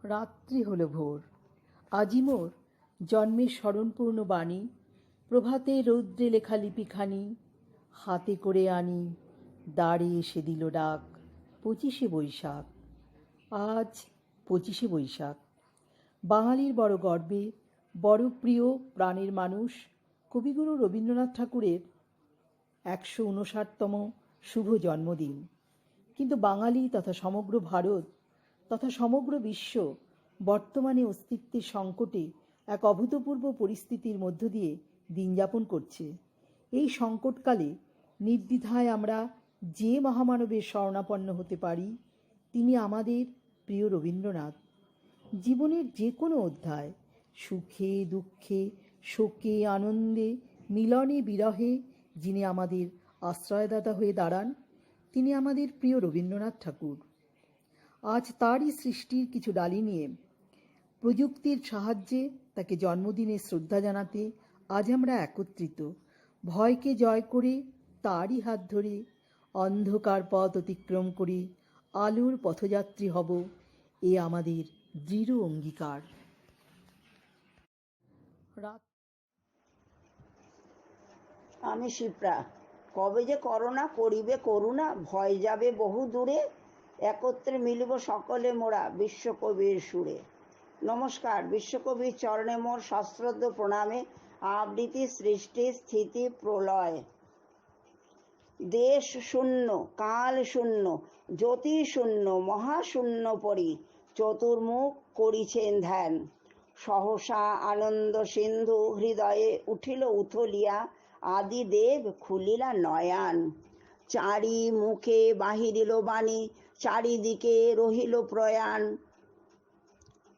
রাত্রি হলো ভোর। আজি মোর জন্মের স্মরণপূর্ণ বাণী, প্রভাতে রৌদ্রে লেখা লিপিখানি হাতে করে আনি, দ্বারে এসে দিল ডাক। 25শে বৈশাখ। আজ 25শে বৈশাখ। বাঙালির বড় গর্বে, বড় প্রিয় প্রাণের মানুষ কবিগুরু রবীন্দ্রনাথ ঠাকুরের 159তম শুভ জন্মদিন। কিন্তু বাঙালি তথা সমগ্র ভারত তথা সমগ্র বিশ্ব বর্তমানে অস্তিত্বের সংকটে এক অভূতপূর্ব পরিস্থিতির মধ্য দিয়ে দিন যাপন করছে। এই সংকটকালে নির্দ্বিধায় আমরা যে মহামানবের শরণাপন্ন হতে পারি তিনি আমাদের প্রিয় রবীন্দ্রনাথ। জীবনের যে কোনো অধ্যায়, সুখে দুঃখে, শোকে আনন্দে, মিলনে বিরহে যিনি আমাদের আশ্রয়দাতা হয়ে দাঁড়ান তিনি আমাদের প্রিয় রবীন্দ্রনাথ ঠাকুর। আজ তারই সৃষ্টির কিছু ডালি নিয়ে প্রযুক্তির সাহায্যে তাকে জন্মদিনে শ্রদ্ধা জানাতে আজ আমরা একত্রিত। ভয়কে জয় করে তারই হাত ধরে অন্ধকার পথ অতিক্রম করে আলোর পথযাত্রী হব, এ আমাদের দৃঢ় অঙ্গীকার। আমি শিপ্রা। কবে যে করোনা করিবে করুণা, ভয় যাবে বহু দূরে, একত্রে মিলিব সকলে মোরা বিশ্বকবির সুরে। নমস্কার। বিশ্বকবির চরণে মোর সশ্রদ্ধ প্রণামে। আবৃত্তি সৃষ্টি স্থিতি প্রলয়। দেশ শূন্য, কাল শূন্য, জ্যোতি শূন্য, মহাশূন্য পরি চতুর্মুখ করিছেন ধ্যান। সহসা আনন্দ সিন্ধু হৃদয়ে উঠিল উথলিয়া, আদিদেব খুলিলা নয়ান। চারি মুখে বাহিরিল বাণী, চারিদিকে রহিল প্রয়াণ।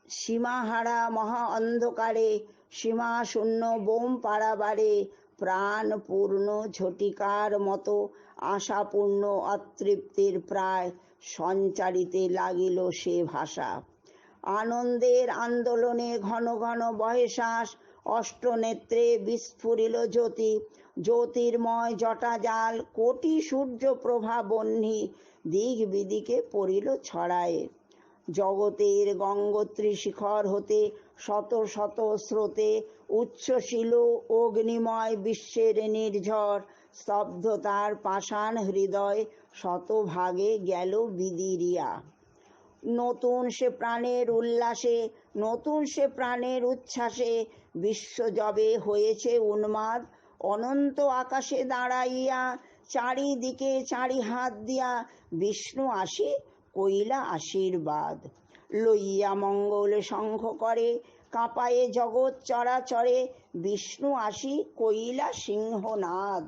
সীমাহারা মহা অন্ধকারে, সীমা শূন্য বোম পাড়াবারে, প্রাণ পূর্ণ ঝটিকার মতো আশাপূর্ণ অতৃপ্তির প্রায় সঞ্চারিতে লাগিল সে ভাষা। আনন্দের আন্দোলনে ঘন ঘন বহে শ্বাস, অষ্টনেত্রে বিস্ফুরিল জ্যোতি, জ্যোতির্ময় জটাজাল কোটি সূর্য প্রভা বহ্নি দিক বিদিকে পড়িল ছড়ায়ে। জগতের গঙ্গোত্রী শিখর হতে শত শত স্রোতে উচ্ছ্বসিল অগ্নিময় বিশ্বের নির্ঝর, স্তব্ধতার পাষাণ হৃদয় শতভাগে গেল বিদিরিয়া। নতুন সে প্রাণের উল্লাসে, নতুন সে প্রাণের উচ্ছ্বাসে বিশ্বজবে হয়েছে উন্মাদ। অনন্ত আকাশে দাঁড়াইয়া চারিদিকে চারি হাত দিয়া বিষ্ণু আসি কইলা আশীর্বাদ। লইয়া মঙ্গল শঙ্খ করে কাঁপায়ে জগৎ চরাচরে, বিষ্ণু আসি কইলা সিংহনাদ।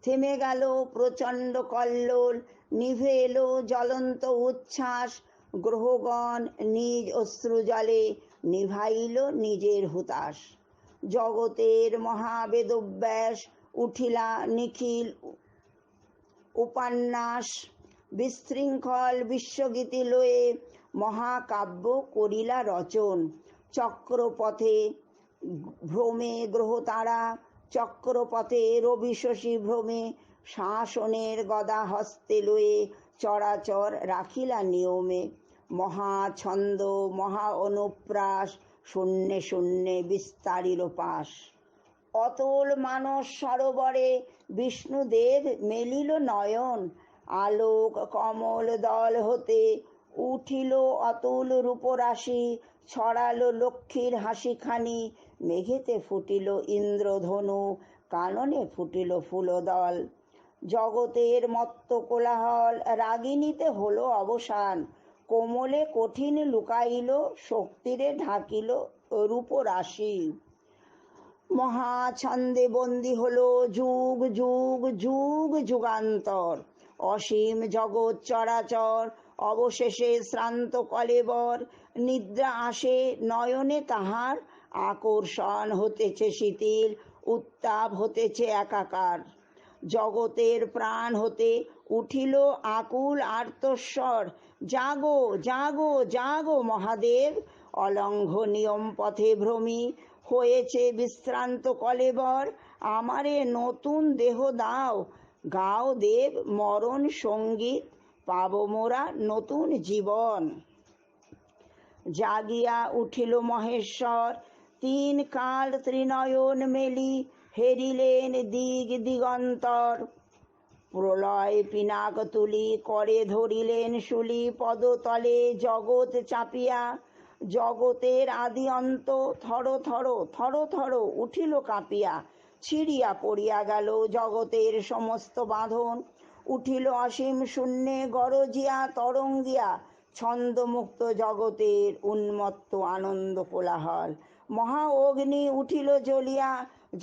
থেমে গেল প্রচণ্ড কল্লোল, নিভে এলো জ্বলন্ত উচ্ছ্বাস। গ্রহগণ নিজ অশ্রুজলে নিভাইল নিজের হুতাশ। জগতের মহাবেদব্যাস উঠিলা নিখিল উপন্যাস, বিশৃঙ্খল বিশ্বগীতি লয়ে মহাকাব্য করিলা রচন। চক্রপথে ভ্রমে গ্রহতারা, চক্রপথে রবি শশী ভ্রমে, শাসনের গদা হস্তে লয়ে চরাচর রাখিলা নিয়মে। মহাছন্দ মহা অনুপ্রাস, শূন্যে শূন্যে বিস্তারিল পাশ। অতল মানস সরোবরে বিষ্ণুদেব মেলিল নয়ন, আলোক কমল দল হতে উঠিল অতুল রূপরাশি। ছড়ালো লক্ষ্মীর হাসিখানি, মেঘেতে ফুটিল ইন্দ্রধনু, কাননে ফুটিল ফুলদল। জগতের মত্ত কোলাহল রাগিনীতে হলো অবসান, কোমলে কঠিন লুকাইল শক্তিরে ঢাকিল রূপরাশি। মহাছন্দে বন্দী হলো যুগ যুগ যুগ যুগান্তর, অসীম জগৎ চরাচর অবশেষে শ্রান্ত কলেবর। নিদ্রা আসে নয়নে তাহার, আকর্ষণ হতেছে শিথিল, উত্তাপ হতেছে একাকার। জগতের প্রাণ হতে উঠিল আকুল আর্তস্বর, জাগো জাগো জাগো মহাদেব। অলঙ্ঘ নিয়ম পথে ভ্রমী হয়েছে বিশ্রান্ত কলেবর। আমারে নতুন দেহ দাও, গাও দেব মরণ সঙ্গীত, পাব মোরা নতুন জীবন। জাগিয়া উঠিল মহেশ্বর, তিন কাল ত্রিনয়ন মেলি হেরিলেন দিগ দিগন্তর। প্রলয় পিনাক তুলি করে ধরিলেন শুলি, পদতলে জগৎ চাপিয়া। জগতের আদি অন্ত থর থর থর থর উঠিল কাঁপিয়া। ছিড়িয়া পড়িয়া গেল জগতের সমস্ত বাঁধন, উঠিল অসীম শূন্যে গরজিয়া তরঙ্গিয়া। ছন্দমুক্ত জগতের উন্মত্ত আনন্দ কোলাহল, মহা অগ্নি উঠিল জ্বলিয়া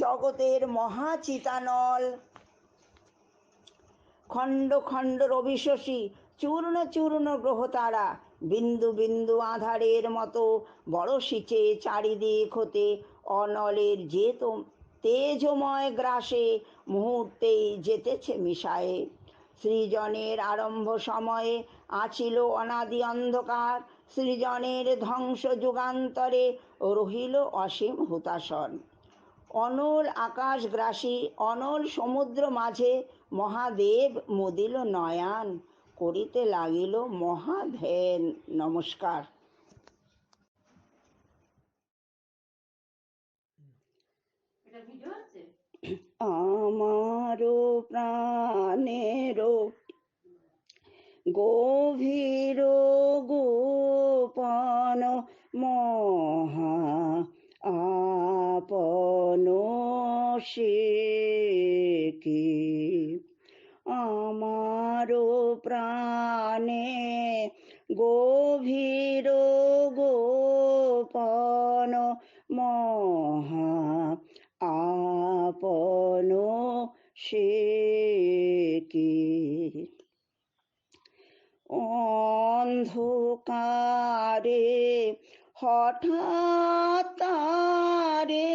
জগতের মহাচিতানল। খণ্ড খণ্ড রবি শশী, চূর্ণ চূর্ণ গ্রহ তারা, বিন্দু বিন্দু আধারের মতো বড়শিছে চারিদিক হতে। অনলের যে তেজময় গ্রাসে মুহূর্তেই যেতেছে মিশায়ে। সৃজনের আরম্ভ সময়ে আছিল অনাদি অন্ধকার, সৃজনের ধ্বংস যুগান্তরে রহিল অসীম হুতাশন। অনল আকাশগ্রাসী অনল সমুদ্র মাঝে মহাদেব মুদিল নয়ান, করিতে লাগিল মহাধ্যান। নমস্কার। আমারও প্রাণেরও গভীর গোপন মহা আপন সে কি। আমারও প্রাণে গভীর গোপন মহা আপন সে কি। অন্ধকারে হঠাৎ তারে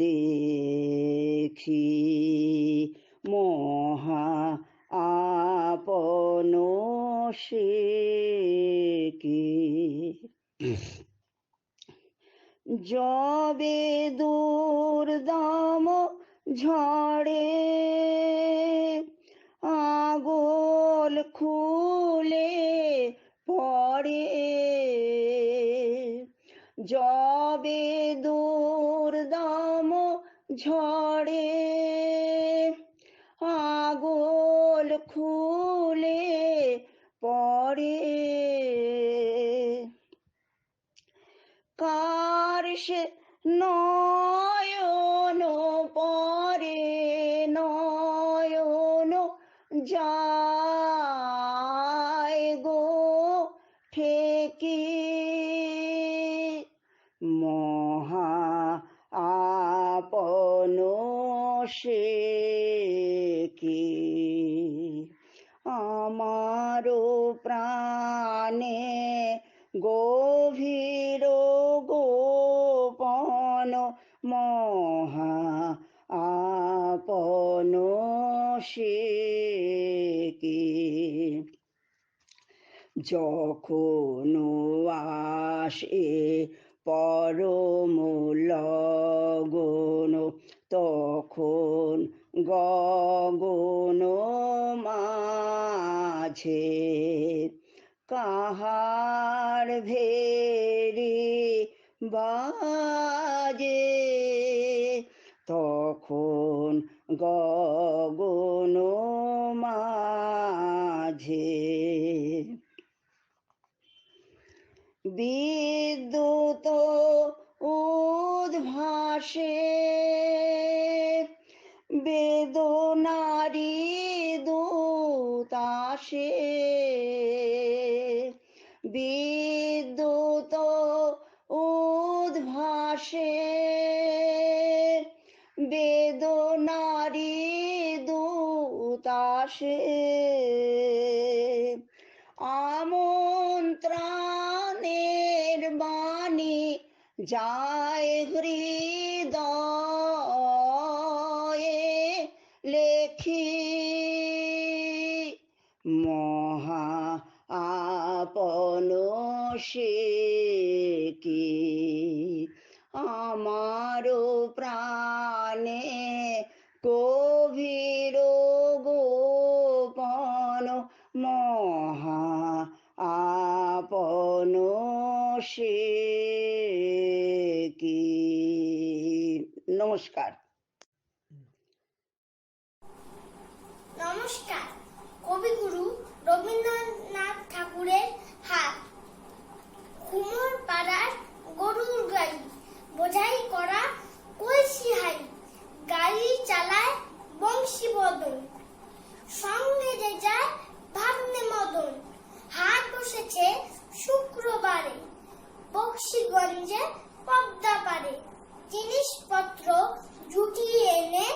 দেখি মহা আপন সে কি। যবে দুর্দম ঝড়ে আগল খুলে পড়ে, যবে দুর্দম ঝড়ে আগল খুলে পড়ে। কার সে নয়ন পরে নয়ন যায় গো ঠেকি। মহা আপন সে কি। আমারও প্রাণে গভীর গোপন মহা আপন সে কি। যখন আসে পরম লগন, তখন গগন মাঝে কাহার ভেরি বাজে, তখন গগন মাঝে। বিদ্যুৎ উদ্ভাসে বেদনারি দূতাসে, বিদ্যুৎ উদ্ভাসে বেদনারি দূতাসে। আমন্ত্রণের বাণী যায় হৃদয়ে লেখি, মহা আপন সে কি। আমারও প্রাণে গভীর গোপন মহা আপন সে কি। নমস্কার। নমস্কার। কবিগুরু রবীন্দ্রনাথ ঠাকুরের হাত। কুমোর পাড়ার গরুর গাড়ি, বোঝাই করা কলসি হাই, গাড়ি চালায় বংশীবদন, সঙ্গে যে যায় ভাগ্নে মদন। হাট বসেছে শুক্রবারে বক্সিগঞ্জে পদ্মা পারে, জিনিসপত্র জুটিয়ে এনে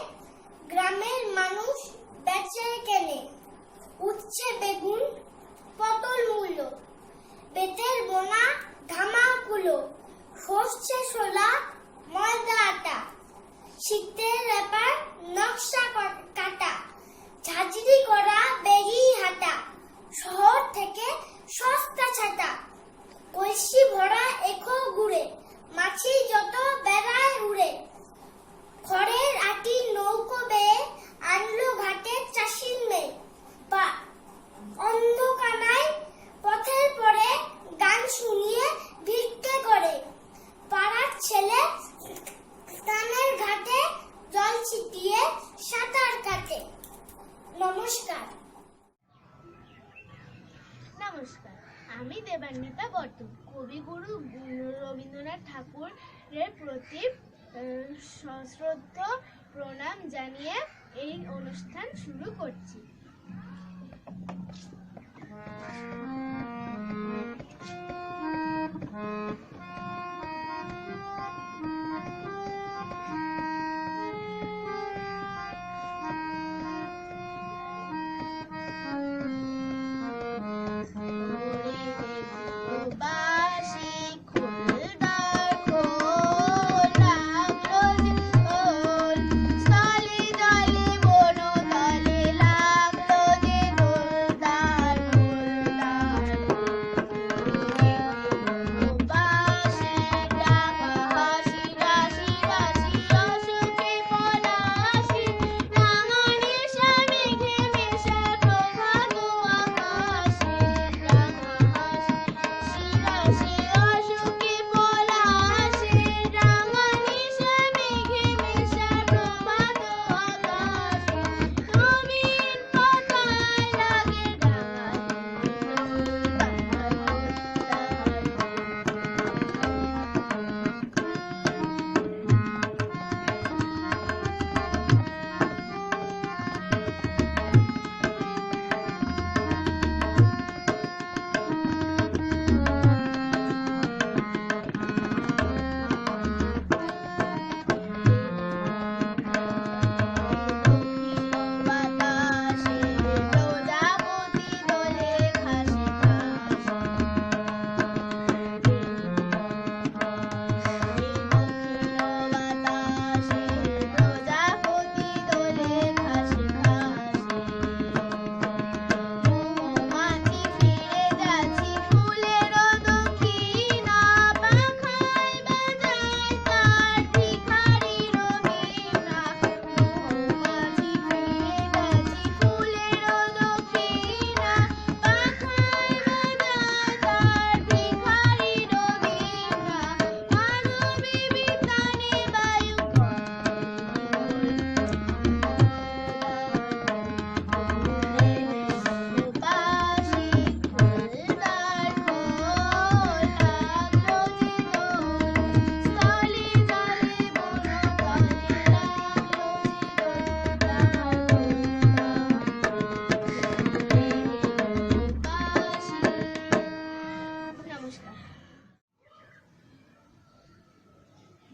গ্রামের মানুষ বেচে কেনে। উচ্ছে বেগুন পটল মূল্য, বেতের বোনা ধামাকুলো, সর্ষে ছোলা ময়দা আটা, শীতের ব্যাপার নকশা কাটা, ঝাঁঝরি করা বেরি হাটা, শহর থেকে সস্তা ছাতা। কলসি ভরা এখো গুড়ে, মাছি যত বেড়ায় উড়ে। খড়ের আটি নৌকো বেয়ে আনলো ঘাটের চাষির মেয়ে। অন্ধকানায় পথের পরে গান শুনিয়ে ভিক্ষে করে। পাড়ার ছেলে স্নানের ঘাটে জল ছিটিয়ে সাঁতার কাটে। নমস্কার। নমস্কার, আমি দেবান্বিতা বর্তন। কবিগুরু রবীন্দ্রনাথ ঠাকুরের প্রতি সশ্রদ্ধ প্রণাম জানিয়ে এই অনুষ্ঠান শুরু করছি।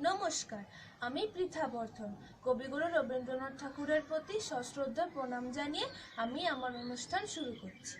নমস্কার, আমি পৃথা বর্ধন। কবিগুরু রবীন্দ্রনাথ ঠাকুরের প্রতি সশ্রদ্ধ প্রণাম জানিয়ে আমি আমার অনুষ্ঠান শুরু করছি।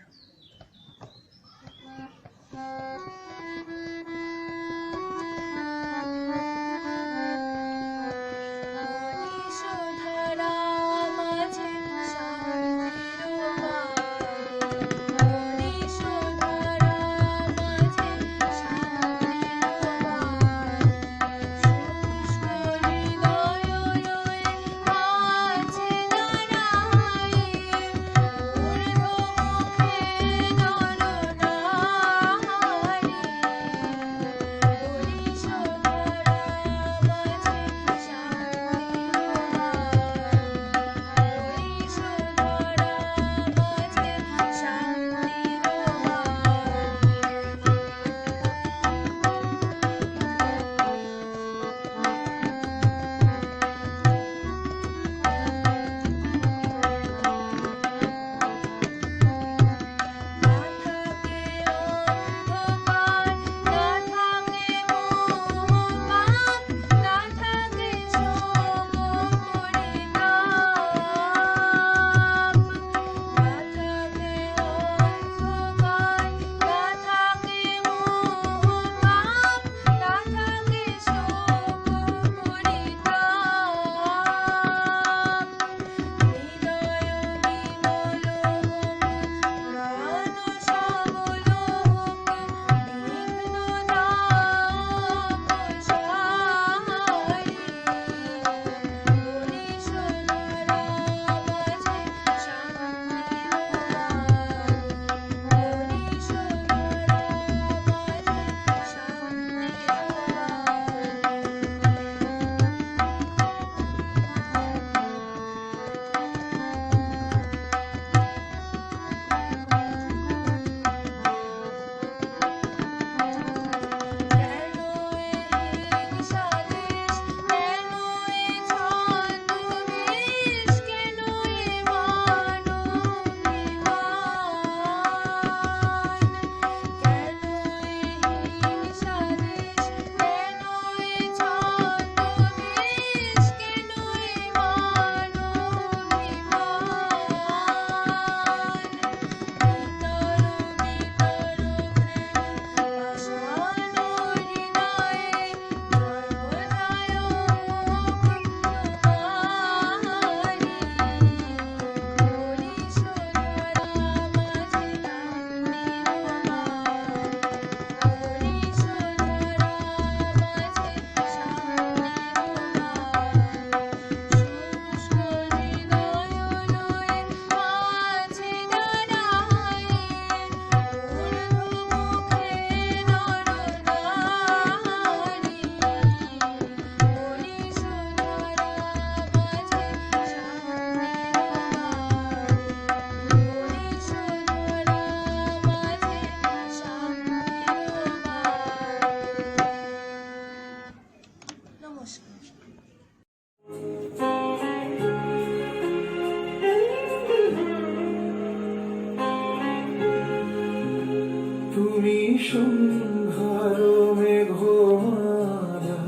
সন্ধ্যার মেঘমালা,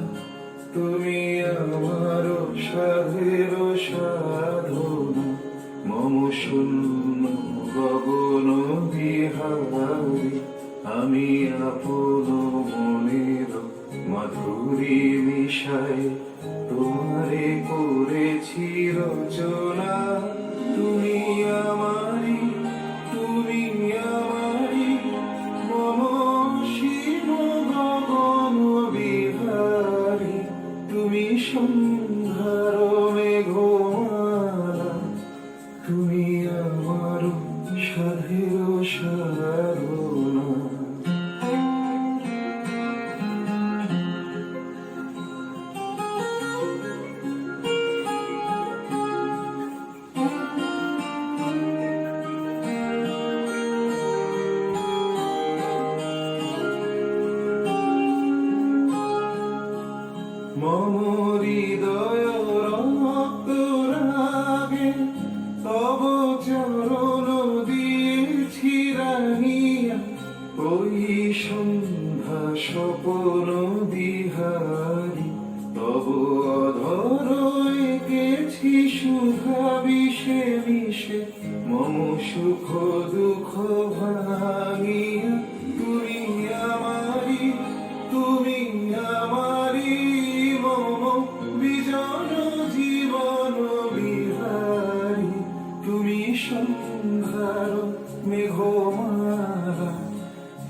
তুমি আমার সাধের সাধনা, মম শূন্য গগন বিহারী, আমি আপন মনের মাধুরী মিশাই তোমারে করেছি রচনা। তুমি আমারি, তুমি আমারি, মম শিব গগন বিহারী, তুমি সন্ধ্যার মেঘমালা, তুমি আমার সাধের সাধনা। মম হৃদয় রক্ত রাগে তব চরণ দিয়েছি রাঙিয়া, ওই সন্ধ্যা স্বপন বিহারী, তব অধর এঁকেছি সুধা বিষে মিশে, মম সুখ দুঃখ ভাঙিয়া, তুমি আমারি, তুমি আমারি, মম বিজন জীবন বিহারী, তুমি সন্ধ্যার মেঘমালা,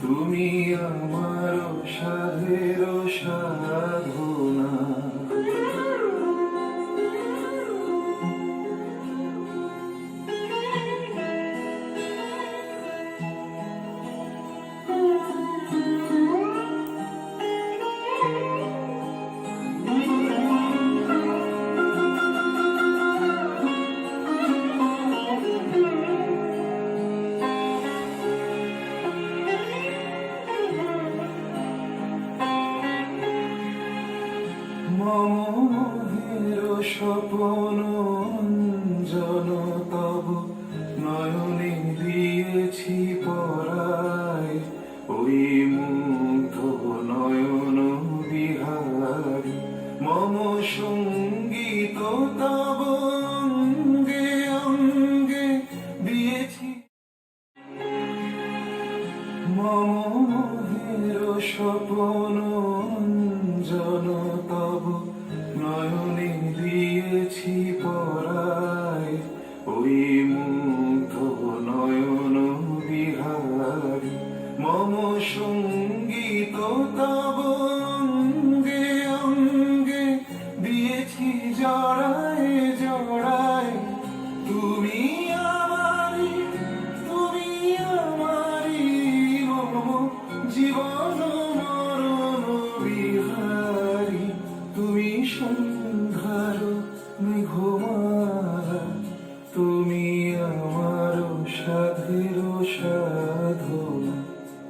তুমি আমার সাধের সাধনা। মম মোহের স্বপন অঞ্জন তব নয়নে দিয়েছি পরায়, ওই মুগ্ধ নয়ন বিহারী, মম সঙ্গীত তব অঙ্গে অঙ্গে দিয়েছি। মম মোহের স্বপন অঞ্জন তব নয়নে দিয়েছি পরায়, ওই মুগ্ধ নয়ন বিহারী, মম সঙ্গীত তব অঙ্গে অঙ্গে দিয়েছি জড়ায় জড়ায়, তুমি আমারি, তুমি আমারি, মম জীবন মরণ বিহারী, তুমি সন্ধ্যার মেঘমালা, তুমি আমার সাধের সাধনা,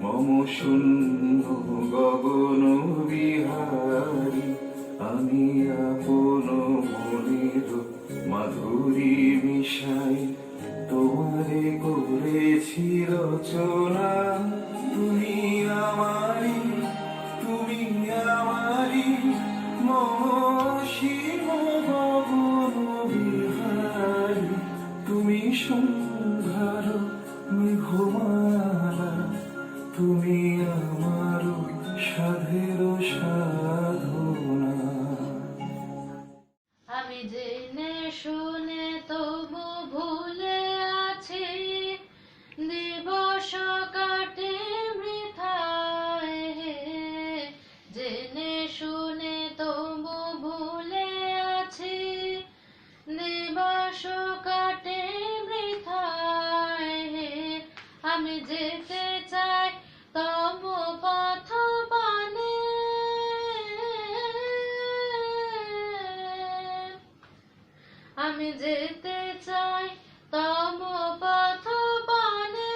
মম শূন্য গগন বিহারী, আমি আপন মনের মাধুরী মিশাই তোমারে করেছি রচনা। তুমি আমারি, তুমি আমারি, মম শিব গগন বিহারী, তুমি সন্ধ্যার মেঘমালা, তুমি আমার সাধের সাধনা। আমি জেনে শুনে তবু ভুলে আছি, দিবস কাটে বৃথায়, জেনে শুনে তবু ভুলে আছি, দিবস কাটে বৃথায়, আমি যেতে চাই তব পথ পানে, আমি যেতে চাই তব পথ পানে,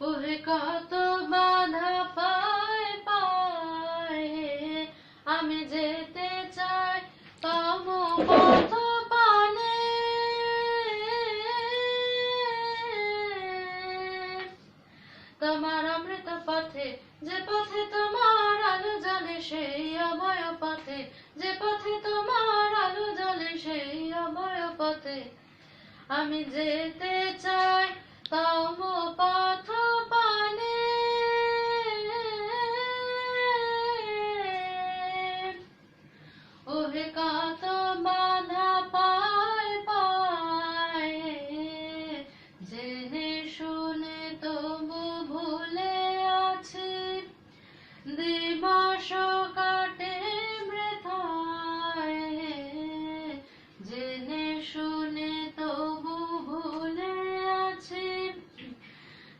ওহে কত বাধা পায় পায়, আমি যেতে চাই তব পথ পানে, তোমার অমৃত পথে, যে পথে তোমার আলো জ্বলে সেই অভয় পথে, যে পথে তোমার আলো জ্বলে সেই অভয় পথে আমি যেতে চাই তম পথ পানে। ওহে কত বাধা পায় পায়ে, জেনে শুনে তবু ভুলে আছি, দিবস কাটে বৃথায়, জেনে শুনে তবু ভুলে আছি,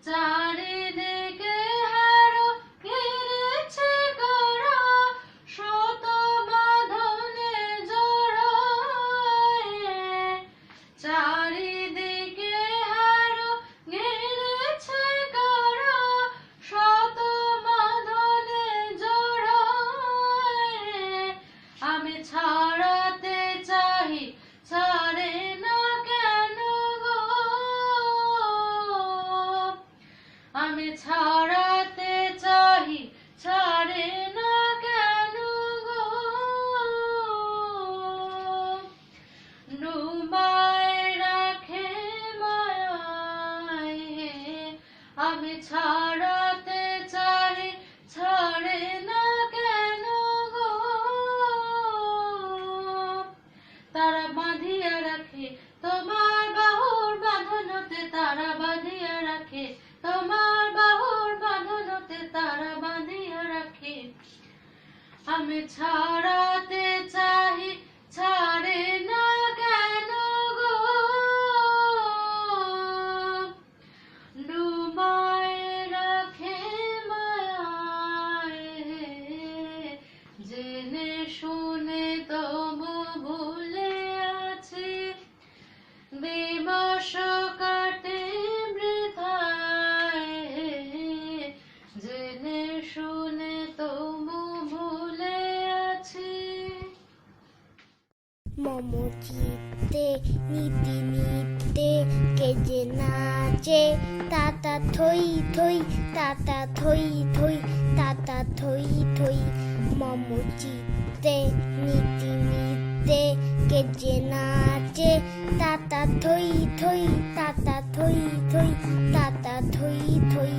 চারিদিকে হারো ঘিরেছে গোরা, শত বাঁধনে জড়ায়ে, চারিদিকে হারো ঘিরেছে গোরা, শত বাঁধনে জড়ায়ে আমি ছাড়াতে চাহি, ছাড়ে না কেন গো, আমি ছাড়াতে চাহি, ছাড়ে না কেন গো, ডুবায় রাখে মায়ায়, আমি ছাড়াতে চাহি, ছাড়ে না কেন গো, তারা বাঁধিয়া রাখে তোমার বাহুর বাঁধনতে, তারা বাঁধিয়া রাখে তোমার বাহুর বাঁধনতে, তারা বাঁধিয়া রাখে আমি ছাড়াতে চাহি, ছাড়ে না কেন গো, ডুবায় রাখে মায়ায়, জেনে শুনে তবু ভুলে আছি, দিবস কাটে বৃথায়, জেনে শুনে তবু ভুলে আছি। মম চিত্তে নীতি নিত্যে কে যে নাচে, তাতা থই থই, তাতা থই থই, তাতা থই থই। মম চিত্তে নীতি নিত্যে কে যে নাচে, তাতা থই থই, তাতা থই থই, তাতা থই থই।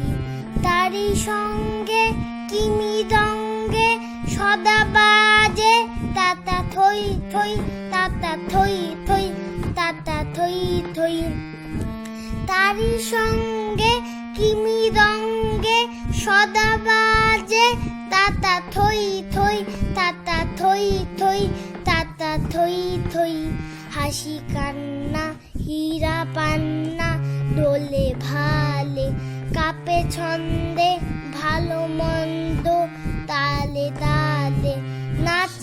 তারি সঙ্গে কি মৃদঙ্গে সদা বাজে, তাতা থই থই, তাতা থই থই, তাতা থই থই। তারি সঙ্গে কি মৃদঙ্গে সদা বাজে, তাতা থই থই, তাতা থই থই, তাতা থই থই। হাসি কান্না হীরা পান্না দোলে ভালে, কাপে ছন্দে ভালো মন্দ তালে তালে, নাচ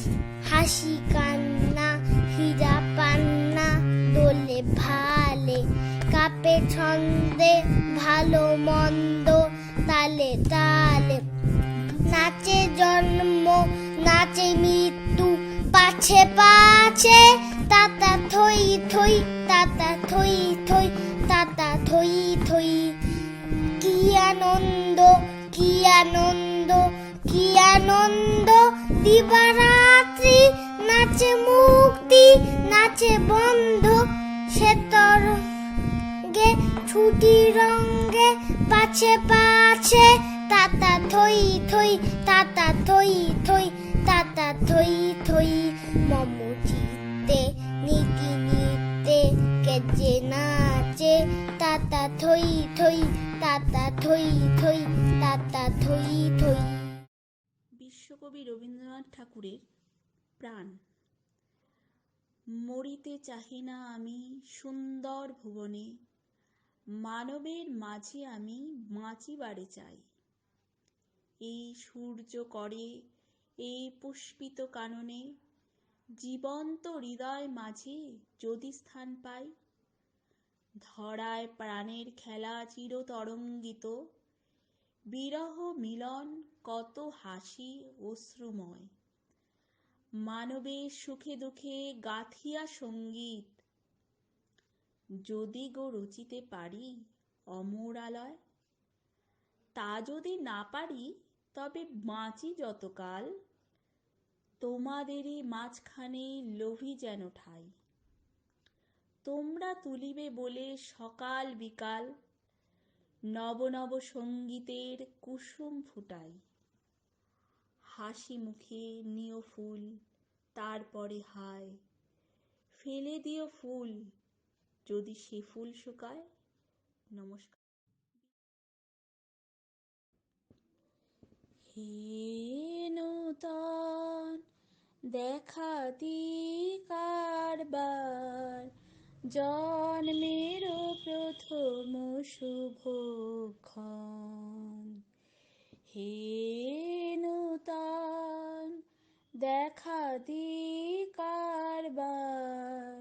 হাসি কান্না হীরা পান্না দোলে ভালে, কাপে ছন্দে ভালো মন্দ তালে তালে, নাচে জন্ম নাচে মৃত্যু পাছে পাছে, তাতা থই থই, তাতা থই থই, তাতা থই থই। কি আনন্দ কি আনন্দ কি আনন্দ, দিবারাত্রি নাচে মুক্তি নাচে বন্ধ, সে তরঙ্গে ছুটি রঙ্গে পাছে পাছে, তাতা থই থই, তাতা থই থই, তাতা থই থই। মম চিত্তে নীতি নিত্যে কে যে নাচে, তাতা থই থই, তাতা থই থই, তাতা থই থই। বিশ্বকবি রবীন্দ্রনাথ ঠাকুরের প্রাণ। মরিতে চাহি না আমি সুন্দর ভুবনে, মানবের মাঝে আমি বাঁচিবারে চাই। এই সূর্য করে এই পুষ্পিত কাননে, জীবন্ত হৃদয় মাঝে যদি স্থান পাই, ধরায় প্রাণের খেলা চিরতরঙ্গিত, বিরহ মিলন কত হাসি অশ্রুময়। মানবের সুখে দুঃখে গাথিয়া সঙ্গীত, যদি গো রচিতে পারি অমর আলয়। তা যদি না পারি তবে বাঁচি যতকাল, তোমাদেরই মাঝখানে লোভী যেন ঠাই। তোমরা তুলিবে বলে সকাল বিকাল নব নব সঙ্গীতের কুসুম ফুটাই। হাসি মুখে নিও ফুল, তারপরে হায় ফেলে দিও ফুল যদি সে ফুল শুকায়। নমস্কার। হে নূতন দেখা দি কারবার, জন্মের প্রথম শুভক্ষণ। হে নূতন দেখা দি কারবার,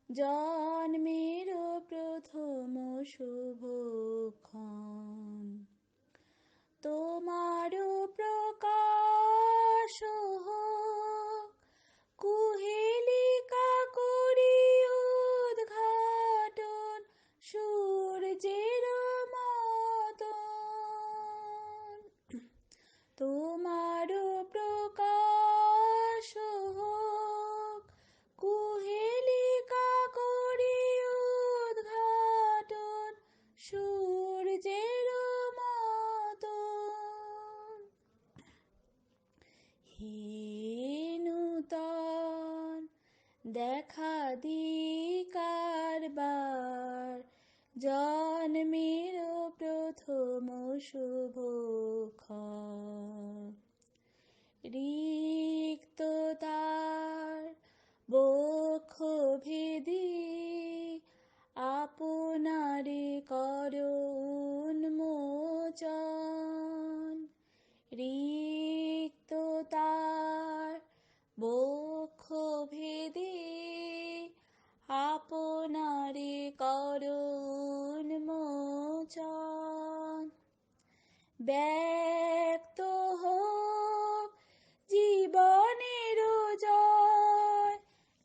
জন্মের প্রথম শুভক্ষণ। তোমার প্রকাশ হোক কুহেলিকা করি উদ্ঘাটন, সূর্যের মতন। তোমার প্রকাশ হোক কুহেলিকা করি উদ্ঘাটন, সূর্যের মতন। হে নূতন দেখা দি কারবার, জন্মের প্রথম শুভক্ষণ। রিক্ত তার বক্ষ ভেদি আপনারে করো উন্মোচন। রিক্ত তার বক্ষ ভেদি আপনারে করো উন্মোচন। ব্যক্ত হোক জীবনের জয়,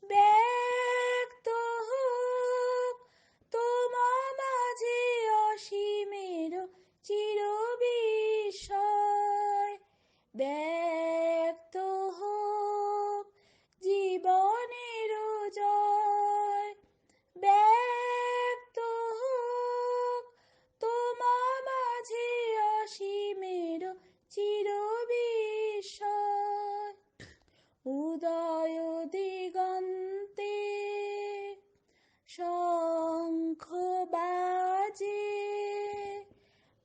ব্যক্ত হোক তোমা মাঝে অসীমের চিরবিস্ময়। ব্যক্ত হোক জীবনের জয়, ব্যক্ত হোক তোমা মাঝে অসীমের চিরবিস্ময়। উদয় দিগন্তে শঙ্খ বাজে,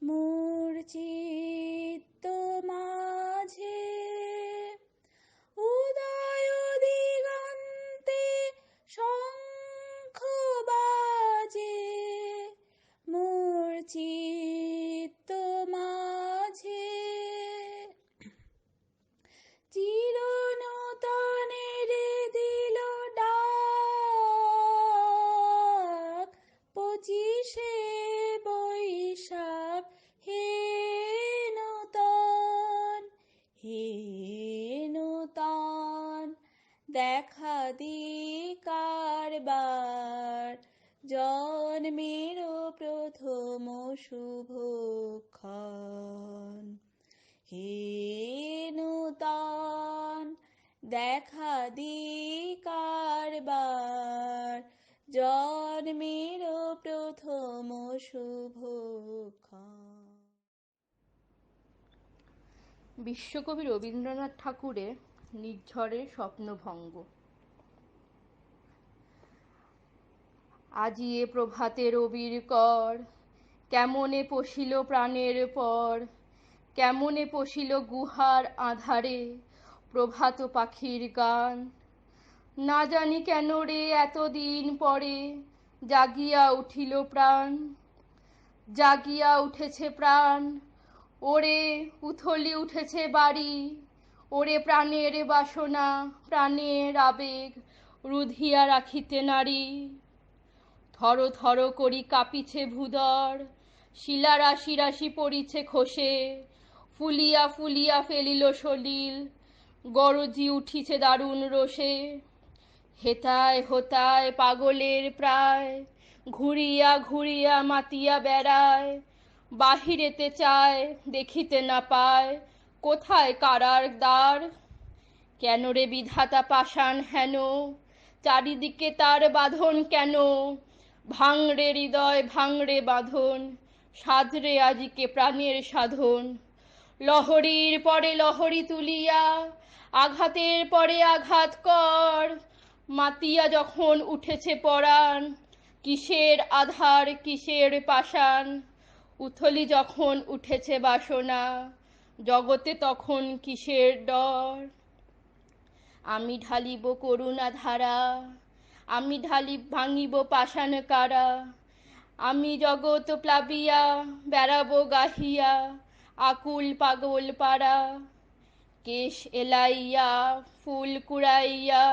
মূর্ছিত মাঝে। উদয় দিগন্তে শঙ্খ বাজে, মূর্ছিত মাঝে। চিরনূতনের দিল ডাক, 25শে বৈশাখ। হে নূতন, হে নূতন দেখা দি কারবার, জন্মের প্রথম শুভক্ষণ। হে নূতন দেখা দি কারবার, জন্মের প্রথম শুভক্ষণ। বিশ্বকবি রবীন্দ্রনাথ ঠাকুরের নির্ঝরের স্বপ্নভঙ্গ। আজি এ প্রভাতে রবির কর, কেমনে পশিল প্রাণের পর, কেমনে পশিল গুহার আধারে প্রভাত পাখির গান। না জানি কেন রে এতদিন পরে জাগিয়া উঠিল প্রাণ, জাগিয়া উঠেছে প্রাণ। ওরে উথলি উঠেছে বাড়ি, ওরে প্রাণের বাসনা, প্রাণের আবেগ রুধিয়া রাখিতে নারী। থর থর করি কাঁপিছে ভূদর, শিলা রাশি রাশি পড়িছে খসে, ফুলিয়া ফুলিয়া ফেলিল সলিল, গরজি উঠিছে দারুণ রোষে। হেতায় হোতায় পাগলের প্রায়, ঘুরিয়া ঘুরিয়া মাতিয়া বেড়ায়, বাহিরেতে চায় দেখিতে না পায়, কোথায় কারার দ্বার। কেন রে বিধাতা পাষাণ হেন, চারিদিকে তার বাঁধন কেন? ভাঙড়ে হৃদয় ভাঙড়ে বাঁধন, সাজরে আজিকে প্রাণের সাধন। লহরীর পরে লহরী তুলিয়া, আঘাতের পরে আঘাত কর। মাতিয়া যখন উঠেছে পরাণ, কিসের আধার কিসের পাষাণ। উথলি যখন উঠেছে বাসনা, জগতে তখন কিসের ডর। আমি ঢালিব করুণা ধারা, আমি ভাঙিব পাষাণ কারা। আমি জগৎ প্লাবিয়া বেড়াবো গাহিয়া, আকুল পাগল পাড়া। কেশ এলাইয়া ফুল কুড়াইয়া,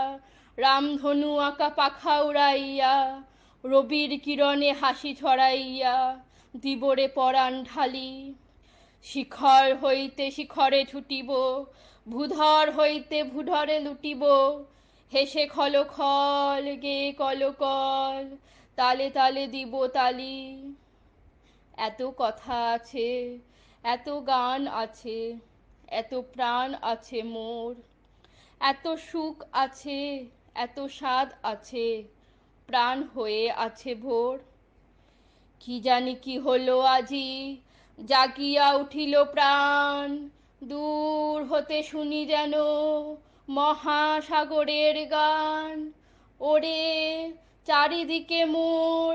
রামধনু আঁকা পাখা উড়াইয়া, রবির কিরণে হাসি ছড়াইয়া, দিবরে পরাণ ঢালি। শিখর হইতে শিখরে ছুটিব, ভূধর হইতে ভূধরে লুটিব। হেসে খল খল গে কল কল, তালে তালে দিব তালি। এত কথা আছে, এত গান আছে, এত প্রাণ আছে মোর। এত সুখ আছে, এত স্বাদ আছে, প্রাণ হয়ে আছে ভোর। কি জানি কি হলো আজি, জাগিয়া উঠিল প্রাণ। দূর হতে শুনি যেন মহাসাগরের গান। ওরে চারিদিকে মোর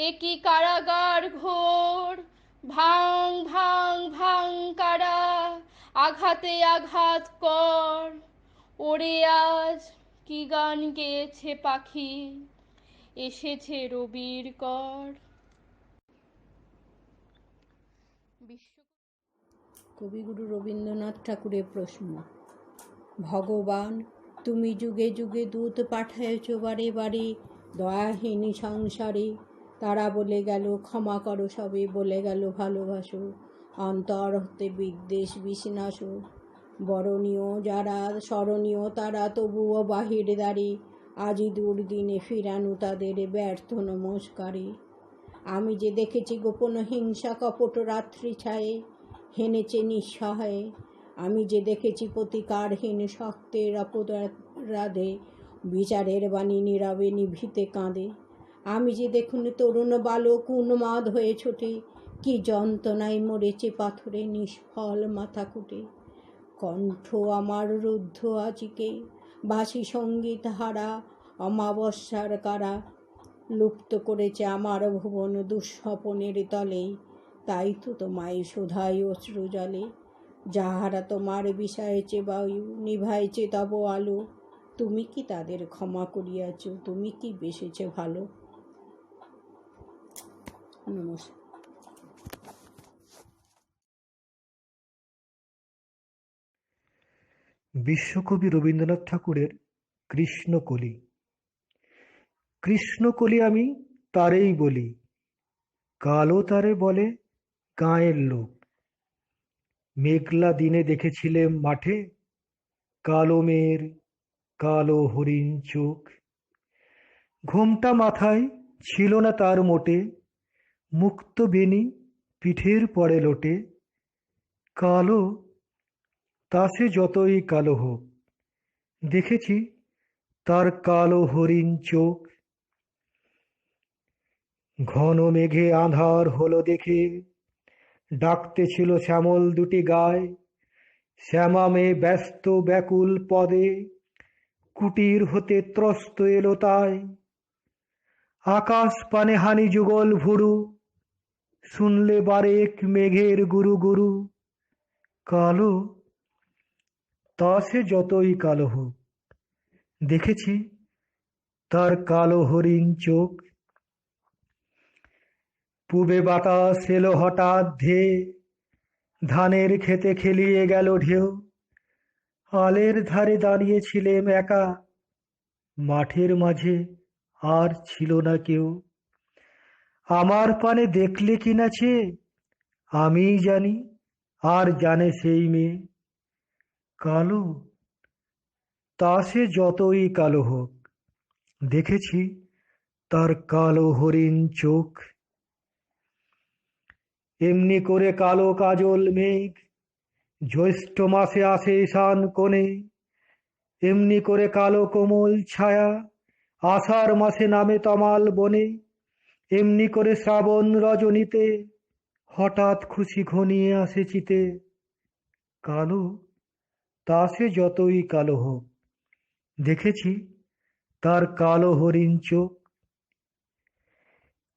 একই কারাগার ঘোর। ভাঙ ভাঙ ভাঙ কারা, আঘাতে আঘাত কর। ওরে আজ কি গান গেয়েছে পাখি, এসেছে রবির কর। কবিগুরু রবীন্দ্রনাথ ঠাকুরের প্রশ্ন। ভগবান, তুমি যুগে যুগে দূত পাঠায়েছ বারে বারে দয়াহীন সংসারে। তারা বলে গেল ক্ষমা করো সবে, বলে গেল ভালোবাসো, অন্তর হতে বিদ্বেষ বিষ্ণাসো। বরণীয় যারা স্মরণীয় তারা তবুও বাহির দ্বারে, আজি দুর্দিনে ফিরানু তাদের ব্যর্থ নমস্কারে। আমি যে দেখেছি গোপন হিংসা কপট রাত্রি ছায়ে, হেনেছে নিঃসহায়ে। আমি যে দেখেছি প্রতিকারহীন শক্তের অপরাধে, বিচারের বাণী নীরবে নিভৃতে কাঁদে। আমি যে দেখুন তরুণ বালক উন্মাদ হয়ে ছোটে, কি যন্ত্রণায় মরেছে পাথরে নিষ্ফল মাথা কুটে। কণ্ঠ আমার রুদ্ধ আজিকে, বাসি সঙ্গীত হারা, অমাবস্যার কারা। লুপ্ত করেছে আমার ভুবন দুঃস্বপনের তলে, তাই তো তোমায় শোধাই অশ্রু জলে। যাহারা তোমার বিষয়েছে বায়ু, নিভাইছে তব আলো, তুমি কি তাদের ক্ষমা করিয়াছ, তুমি কি বেসেছ ভালো। নমস্কার। বিশ্বকবি রবীন্দ্রনাথ ঠাকুরের কৃষ্ণকলি। কৃষ্ণকলি আমি তারেই বলি, কালো তারে বলে গাঁয়ের লোক। মেঘলা দিনে দেখেছিলেম মাঠে, কালো মেয়ের কালো হরিণ চোখ। ঘোমটা মাথায় ছিল না তার মোটে, মুক্ত বেনি পিঠের পরে লোটে। কালো তা সে যতই কালো হোক, দেখেছি তার কালো হরিণ চোখ। ঘন মেঘে আঁধার হলো দেখে, ডাকতে ছিল শ্যামল দুটি গায়। শ্যামা মেয়ে ব্যস্ত ব্যাকুল পদে, কুটির হতে ত্রস্ত এলো তাই। আকাশ পানে হানি যুগল ভুরু, শুনলে বারেক মেঘের গুরু গুরু। কালো তা সে যতই কালো হোক, দেখেছি তার কালো হরিণ চোখ। পূবে বাতাস এলো হঠাৎ ধেয়ে, ধানের খেতে খেলিয়ে গেল ঢেউ। আলের ধারে দাঁড়িয়েছিলেম একা, মাঠের মাঝে আর ছিল না কেউ। আমার পানে দেখলে কিনা চেয়ে, আমিই জানি আর জানে সেই মেয়ে। কালো তা সে যতই কালো হোক, দেখেছি তার কালো হরিণ চোখ। এমনি করে কালো কাজল মেঘ জ্যৈষ্ঠ মাসে আসে ঈশান কোণে, এমনি করে কালো কোমল ছায়া আষাঢ় মাসে নামে তমাল বনে, এমনি করে শ্রাবণ রজনীতে হঠাৎ খুশি ঘনিয়ে আসে চিতে। কালো, তা সে যতই কালো হোক, দেখেছি তার কালো হরিণ চোখ।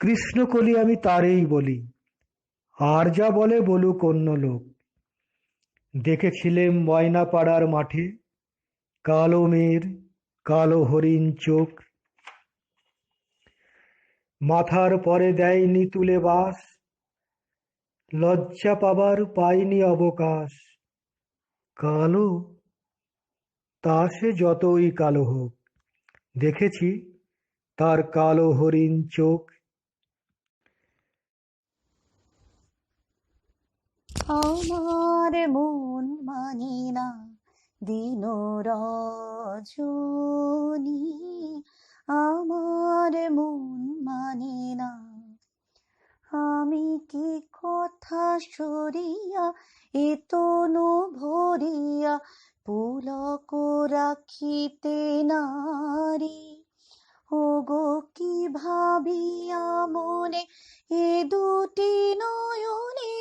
কৃষ্ণকলি আমি তারেই বলি, আর যা বলে বলুক অন্য লোক। দেখেছিলেম ময়নাপাড়ার মাঠে কালো মেয়ের কালো হরিণ চোখ। মাথার পরে দেয়নি তুলে বাস, লজ্জা পাবার পাইনি অবকাশ। কালো, তা সে যতই কালো হোক, দেখেছি তার কালো হরিণ চোখ। আমার মন মানে না দিন রজনী, আমার মন মানে না। আমি কি কথা সরিয়া এ তনু ভরিয়া পুলক রাখিতে নারী। ওগো কি ভাবিয়া মনে এ দুটি নয়নে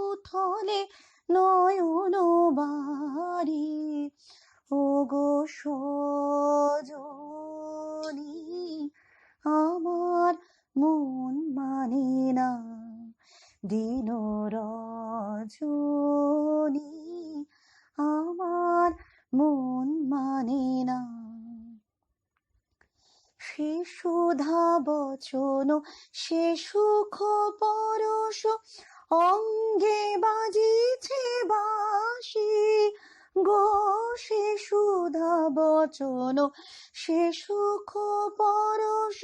উথলে নয়ন বাড়ি। ওগো সজনী, আমার মন মানে না দিন রজনী, আমার মন মানে না। সে সুধা বচন সে সুখ পরশ অঙ্গে বাজিছে বাঁশি গো। সে সুধা বচন সে সুখ পরশ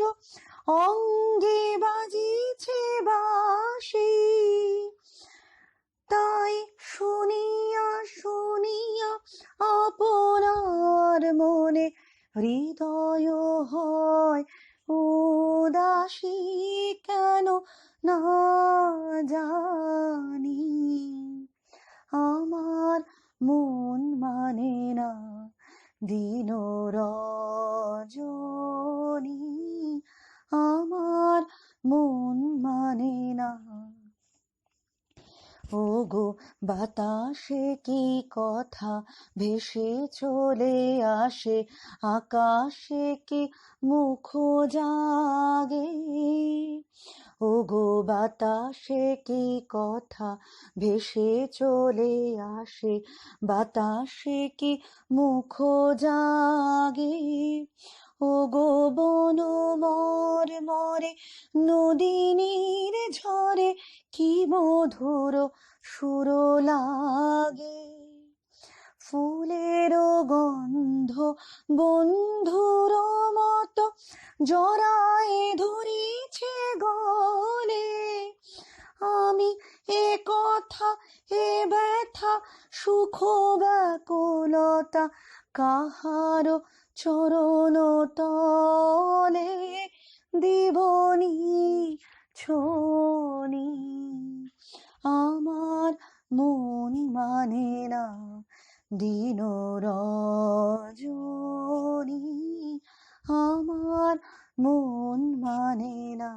অঙ্গে বাজিছে বাঁশি। তাই শুনিয়া শুনিয়া আপনার মনে হৃদয় হয় উদাসী কেন না জানি। আমার মন মানে না দিন রজনী, আমার মন মানে না। ওগো বাতাসে কি কথা ভেসে চলে আসে, আকাশে কি মুখ জাগে। ওগো বাতাসে কি কথা ভেসে চলে আসে, বাতাসে কি মুখ জাগে। ওগো বন মরে মরে নদীনীর ঝরে কি মধুর সুর লাগে। ফুলের গন্ধ বন্ধুর মতো জড়ায় ধরিছে গলে। আমি এ কথা এ ব্যথা সুখ ব্যাকুলতা কাহার চরণ তলে দিবনি ছনি। আমার মন মানে না দিন রজনী, আমার মন মানে না।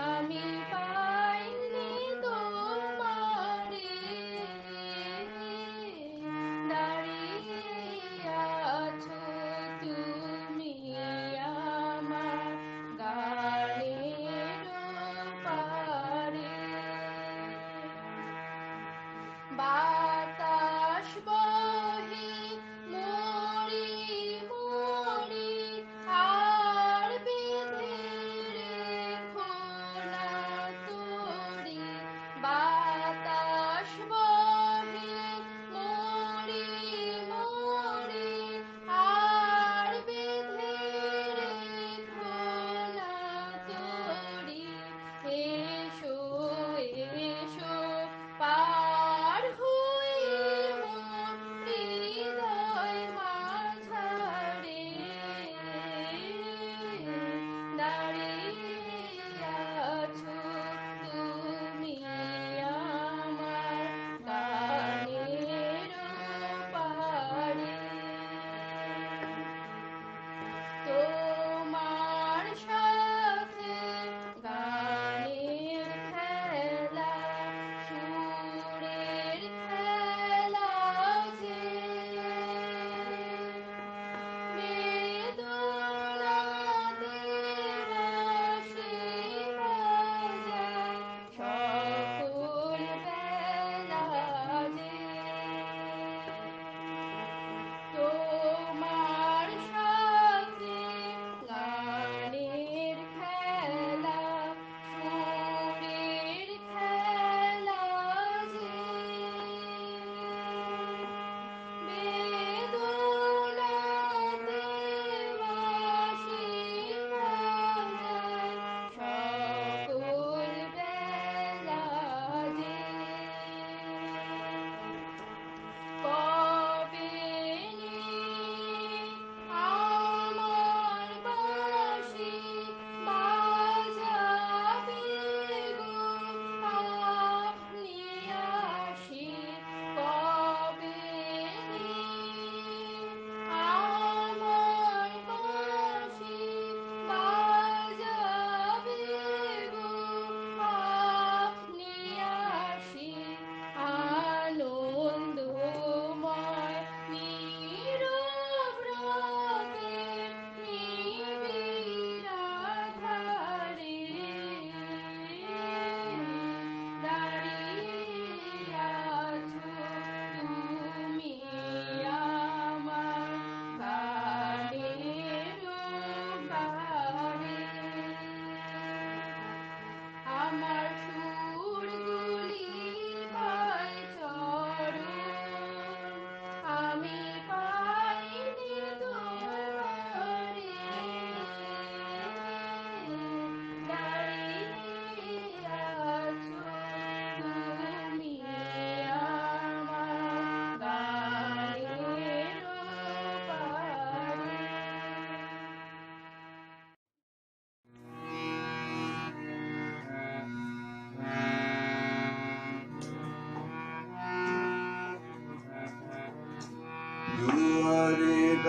আমি পাইনি তোমারে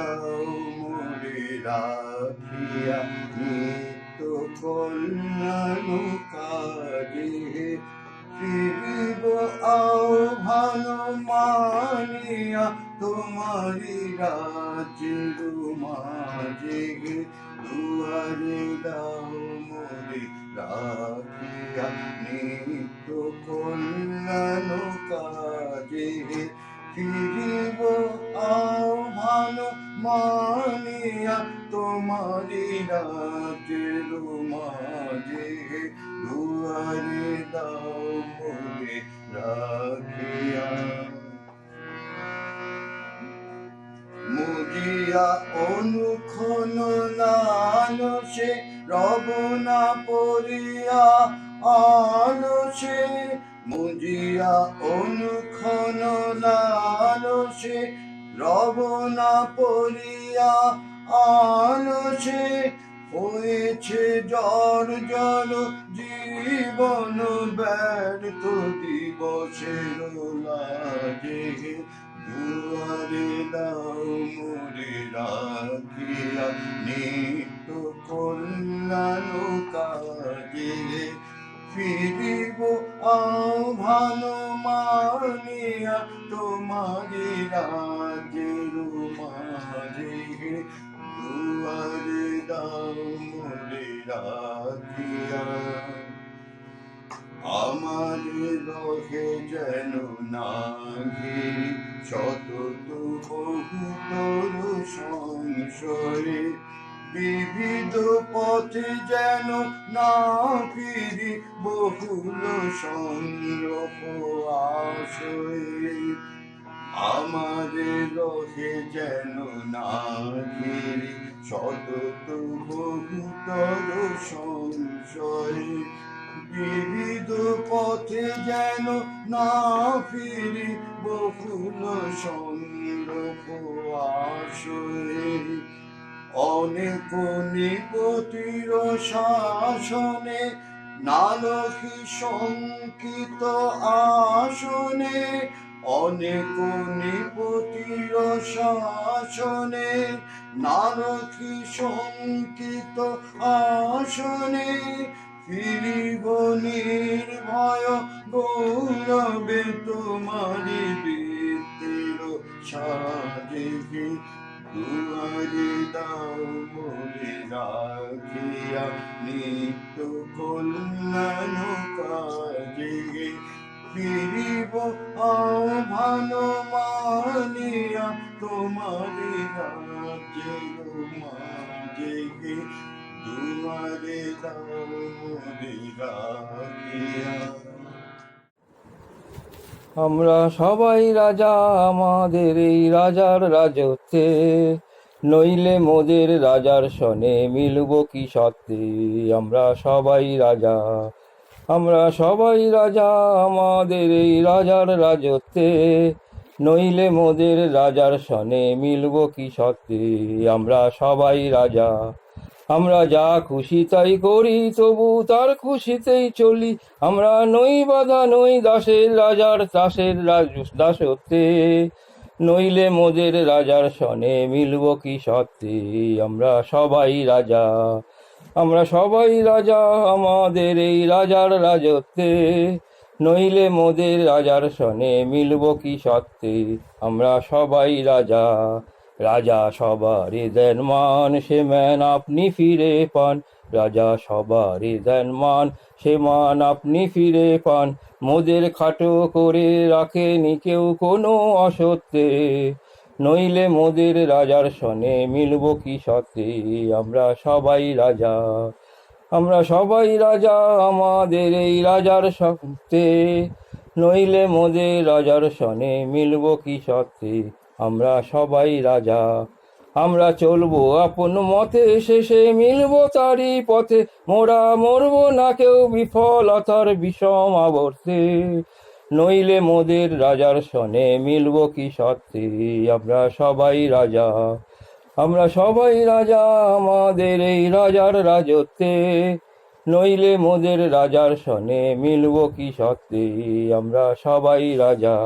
দাও মোরে রাখিয়া নিত্য কল্যাণ কাজে ফিরিব আহ্বান মানিয়া তোমারি রাজ্যের মাঝে দুয়ারে দাও মোরে রাখিয়া নিত্য কল্যাণ কাজে ফিরিব আহ্বান মানিয়া তোমারি রাজ্যের মাঝে দুয়ারে দাও মোরে রাখিয়া মুজিয়া অনুক্ষণ লালসে রব না পড়িয়া আলসে মুজিয়া অনুক্ষণ লালসে রব না পড়িয়া আলসে হয়েছে জ্বর জল জীবন ব্যর্থ দিবসের লাজে দুয়ারে দাও মোরে রাখিয়া নিত্য কল্যাণ কাজে ফিরিব আহ্বান মানিয়া তোমারি রাজ্যের মাঝে দুয়ারে দাও মোরে রাখিয়া আমার রহে যেন নাহি শতত বহুতর সংশয়ে বিবিধ পথে যেন না ফিরি বহুল সংগ্রহ আশয়ে আমার রহে যেন না ফিরি শতত বহুতর সংশয়ে বিবিধ পথে যেন না ফিরি বহুল সংগ্রহ আশয়ে অনেক নিপতির শাসনে নালকি শঙ্কিত আসনে অনেক নিপতির শাসনে নালকি শঙ্কিত আসনে ফিরিব নির্ভয় গৌরবে তোমারি বীরদের সাজে দুয়ারে দাও মোরে রাখিয়া নিত্য কল্যাণ কাজে ফিরিব আহ্বান মানিয়া তোমারি রাজ্যের মাঝে দুয়ারে দাও মোরে রাখিয়া। আমরা সবাই রাজা আমাদের এই রাজার রাজত্বে, নইলে মোদের রাজার সনে মিলব কি সত্যি। আমরা সবাই রাজা, আমরা সবাই রাজা আমাদের এই রাজার রাজত্বে, নইলে মোদের রাজার সনে মিলব কি সত্যি। আমরা সবাই রাজা, আমরা যা খুশি তাই করি তবু তার খুশিতেই চলি। আমরা নই বাধা নই দাসের রাজার দাসত্বে, নইলে মোদের রাজার সনে মিলব কি সত্যি। আমরা সবাই রাজা, আমরা সবাই রাজা আমাদের এই রাজার রাজত্বে, নইলে মোদের রাজার সনে মিলব কি সত্যি। আমরা সবাই রাজা, রাজা সবারই দেন মান সে মান আপনি ফিরে পান। রাজা সবারই দেন মান সে মান আপনি ফিরে পান। মোদের খাটো করে রাখেনি কেউ কোনো অসত্যে, নইলে মোদের রাজার সনে মিলব কি সত্যি। আমরা সবাই রাজা, আমরা সবাই রাজা আমাদের এই রাজার সত্যে, নইলে মোদের রাজার সনে মিলব কি সত্যি। আমরা সবাই রাজা, আমরা চলবো আপন মতে শেষে মিলব তারই পথে। মোরা মরব না কেউ বিফলতার বিষম আবর্তে, নইলে মোদের রাজার সনে মিলব কি সত্যি। আমরা সবাই রাজা, আমরা সবাই রাজা আমাদের এই রাজার রাজত্বে, নইলে মোদের রাজার সনে মিলব কি সত্যি। আমরা সবাই রাজা।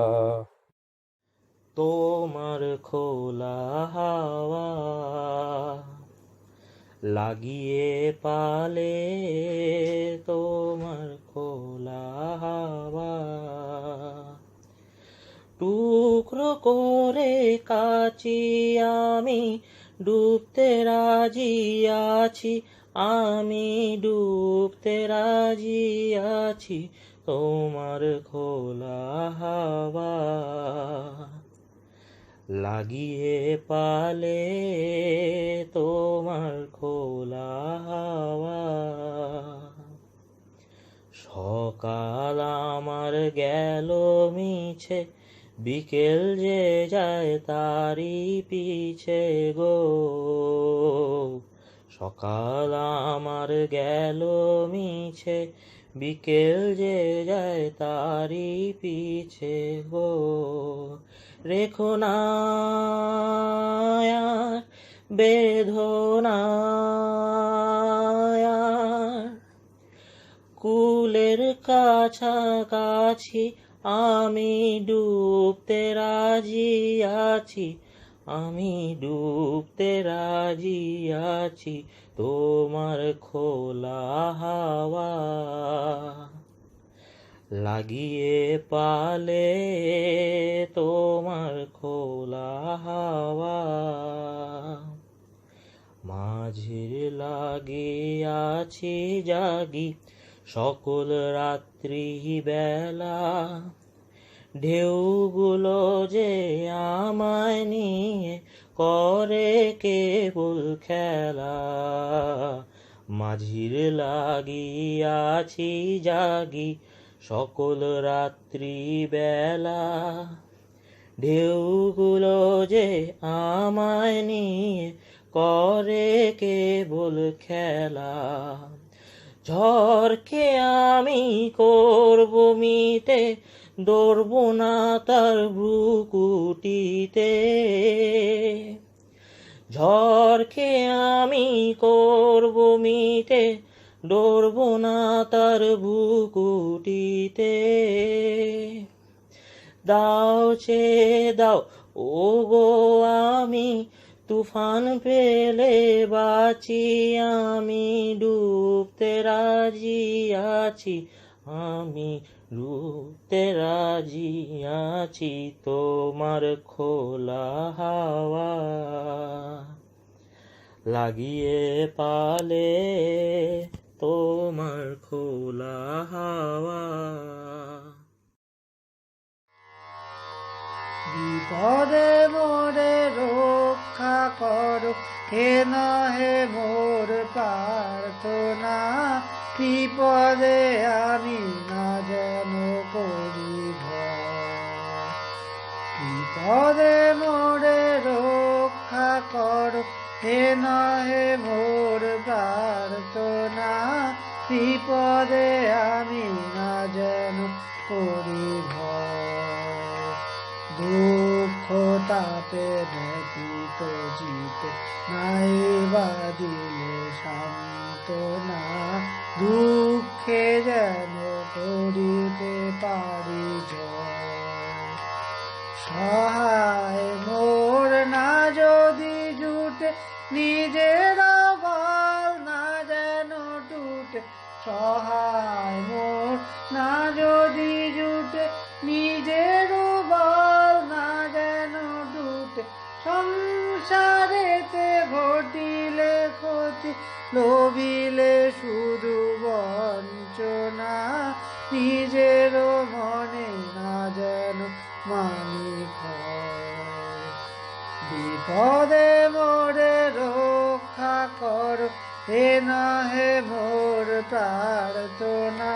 তোমার খোলা হাওয়া লাগিয়ে পালে তোমার খোলা হাওয়া টুকরো করে কাচি আমি ডুবতে রাজি আছি আমি ডুবতে রাজি আছি তোমার খোলা হাওয়া লাগিয়ে পালে তোমার খোলা হাওয়া সকাল আমার গেল মিছে বিকেল যে যায় তারি পিছে গো সকাল আমার গেল মিছে বিকেল যে যায় তারি পিছে গো রেখো না আর বেদনা আর কুলের কাছাকাছি আমি ডুবতে রাজি আছি আমি ডুবতে রাজি আছি তোমার খোলা হাওয়া লাগিয়ে পালে তোমার খোলা হাওয়া মাঝির লাগিয়াছি জাগি সকল রাত্রি বেলা ঢেউগুলো যে আমায় নিয়ে করে কেবল খেলা মাঝির লাগিয়াছি জাগি সকল রাত্রি বেলা ঢেউগুলো যে আমায় নিয়ে করে কেবল খেলা ঝড়কে আমি করব মিটে দৌড়ব না তার ভ্রুকুটিতে ঝড়কে আমি করব মিটে দৌড়ব না তার ভ্রুকুটিতে দাও চে দাও ও গো আমি তুফান পেলে বাঁচি আমি ডুবতে রাজি আছি আমি ডুবতে রাজি আছি তোমার খোলা হাওয়া লাগিয়ে পালে তোমার খোলা হাওয়া বিপদে মোরে রক্ষা করো হে নহে মোর প্রার্থনা বিপদে আমি না যেন করি ভয় বিপদে মোরে রক্ষা করো হে নহে মোর প্রার্থনা বিপদে আমি না যেন করি ভয় দুঃখ তাপে ব্যতীত জিতে নাই বা দিলে সান্ত্বনা দুঃখে যেন করিতে পারি জয় সহায় মোর না যদি জুটে নিজের বল না যেন টুটে সহায় মোর না যদি জুটে নিজের বল না যেন টুটে সংসারেতে ঘটিলে ক্ষতি লোভিলে শুধু বঞ্চনা নিজের মনে না যেন মানি ক্ষয় বিপদে মোরে রক্ষা কর হে নহে মোর প্রার্থনা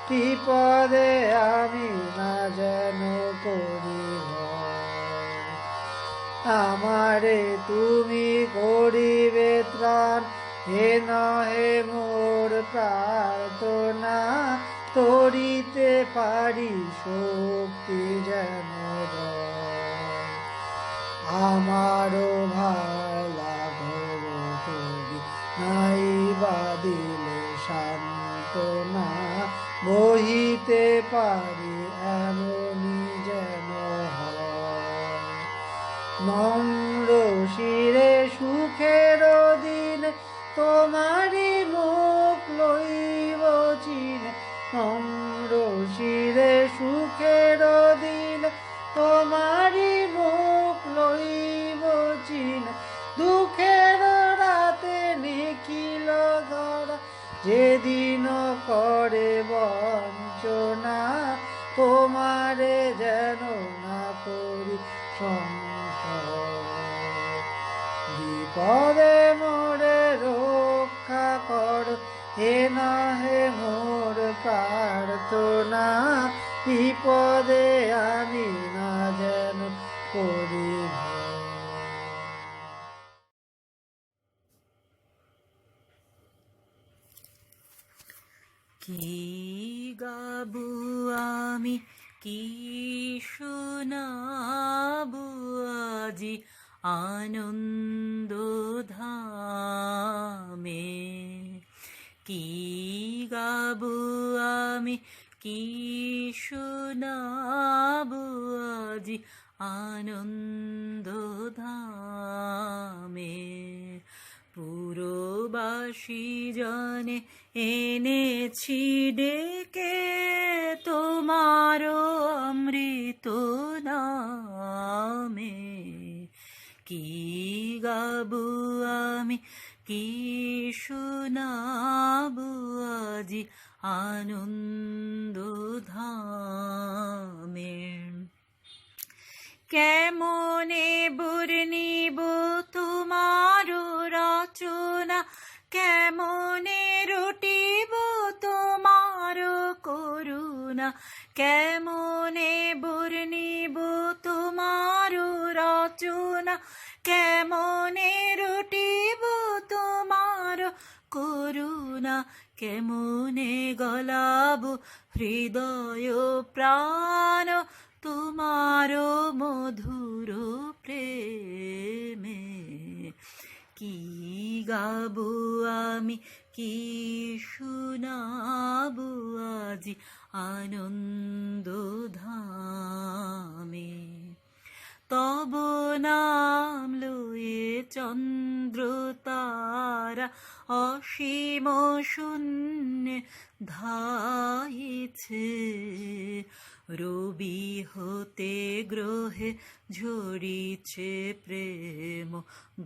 বিপদে আমি না যেন করি ভয় আমারে তুমি করিবে ত্রাণ হে নহে মোর প্রার্থনা তরিতে পারি শক্তি যেন রয় আমারও ভালা ঘোর করি নাই বা দিলে সান্ত্বনা বহিতে পারি এমনই যেন হয় নম্র শিরে সুখের দিন তোমারি মুখ লইব চিনে, নম্র শিরে সুখের দিন তোমারি মুখ লইব চিনে, দুঃখের রাতে নিখিল ধরা যেদিন করে বঞ্চনা, তোমারে যেন না করি সংশয়। বিপদে মোরে রক্ষা কর, হে না হে মোর প্রার্থনা, বিপদে আমি না যেন করি ভয়। কি গাবো আমি, কি শোনাবো আজি আনন্দ ধামে, কি গাবো আমি, কি শোনাবো আজি আনন্দ ধামে। পুরবাসী জনে এনেছি ডেকে তোমার অমৃত নামে, কি গাবো আমি, কি শোনাবো আজি আনন্দ ধামে। কেমনে বর্ণিব তোমার রচনা, কেমনে রটিব তোমার করুণা, কেমনে বর্ণিব তোমার রচনা, কেমনে রটিব তোমার করুণা, কেমনে গলাব হৃদয় প্রাণ তোমার মধুর প্রেমে। কি গাবো আমি, কি শোনাবো আজি আনন্দ ধামে। তব নাম লয়ে চন্দ্র তারা অসীম শূন্যে ধাইছে, রবি হতে গ্রহে ঝরিছে প্রেম,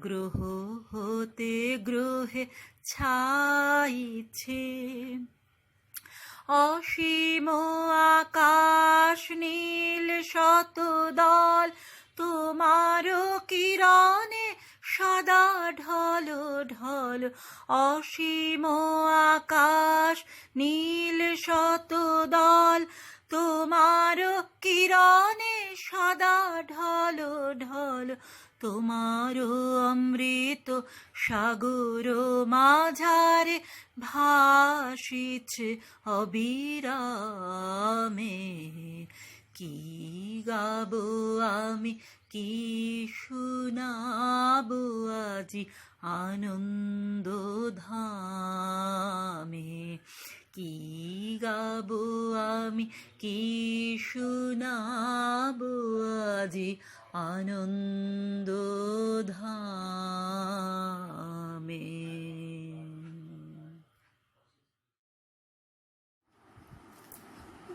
গ্রহ হতে গ্রহে ছাইছে। অসীম আকাশ নীল শতদল তোমার কিরণে সদা ঢল ঢল, অসীম আকাশ নীল শতদল তোমার কিরণে সদা ঢল ঢল, তোমার অমৃত সাগর মাঝারে ভাসিছে অবিরামে। কি গাবো আমি, কি শোনাবো আজি আনন্দ ধামে, কি গাবো আমি, কি শোনাবো আজি আনন্দ ধামে।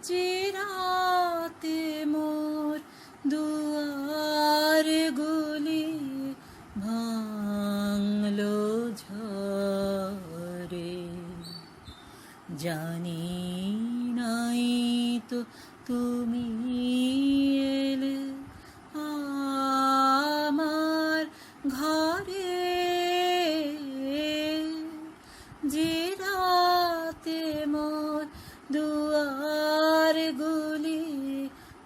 যে রাতে মোর দুয়ার গুলি ভাঙলো ঝড়ে, জানি নাই তো তুমি এলে আমার ঘরে। যে রাতে মোর দুয়ার গুলি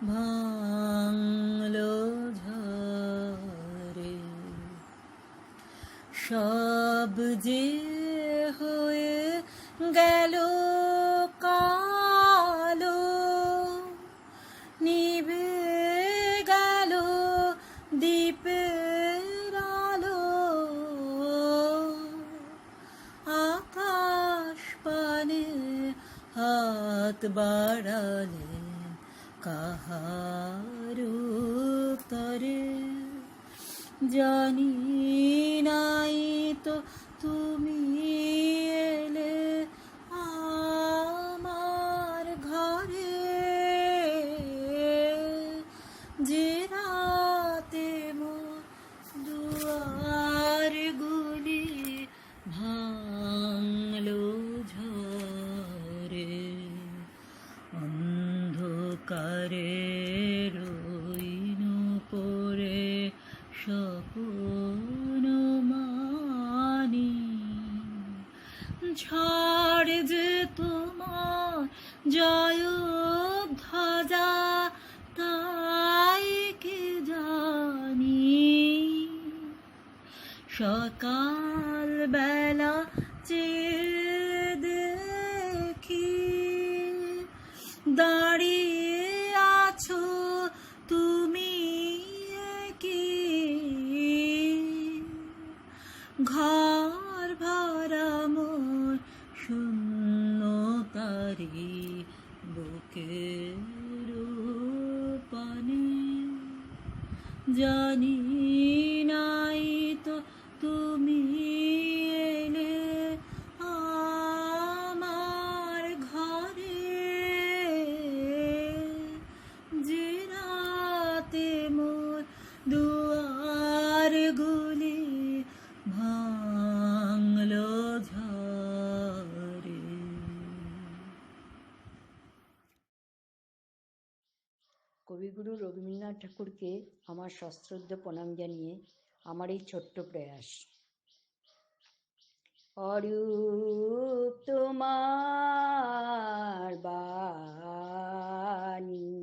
ভাঙলো ঝড়ে, সব যে হয়ে গেল কালো, নিভে গেল দ্বীপের আলো, আকাশ পানে হাত বাড়ালেন কাহার তরে, জানি নাই তো তুমি এলে আমার ঘরে, যে রাতে মোর দুয়ার গুলি ভাঙলো ঝড়ে, অন্ধকারে রইন পড়ে স্বপ্ন মানি। ঝড় যে তোমার জয় ধ্বজা তাই কে জানি, সকাল বেলা চেয়ে দেখি দাঁড়িয়ে আছো তুমি কি, ঘর ভরা মোর শূন্যতারি বুকের পানে, জানি নাই তো তুমি এলে আমার ঘরে, যে রাতে মোর দুয়ার গুলি ভাঙলো ঝড়ে। কবিগুরু রবীন্দ্রনাথ ঠাকুরকে আমার সশ্রদ্ধ প্রণাম জানিয়ে আমার এই ছোট্ট প্রয়াস। অরূপ তোমার বাণী,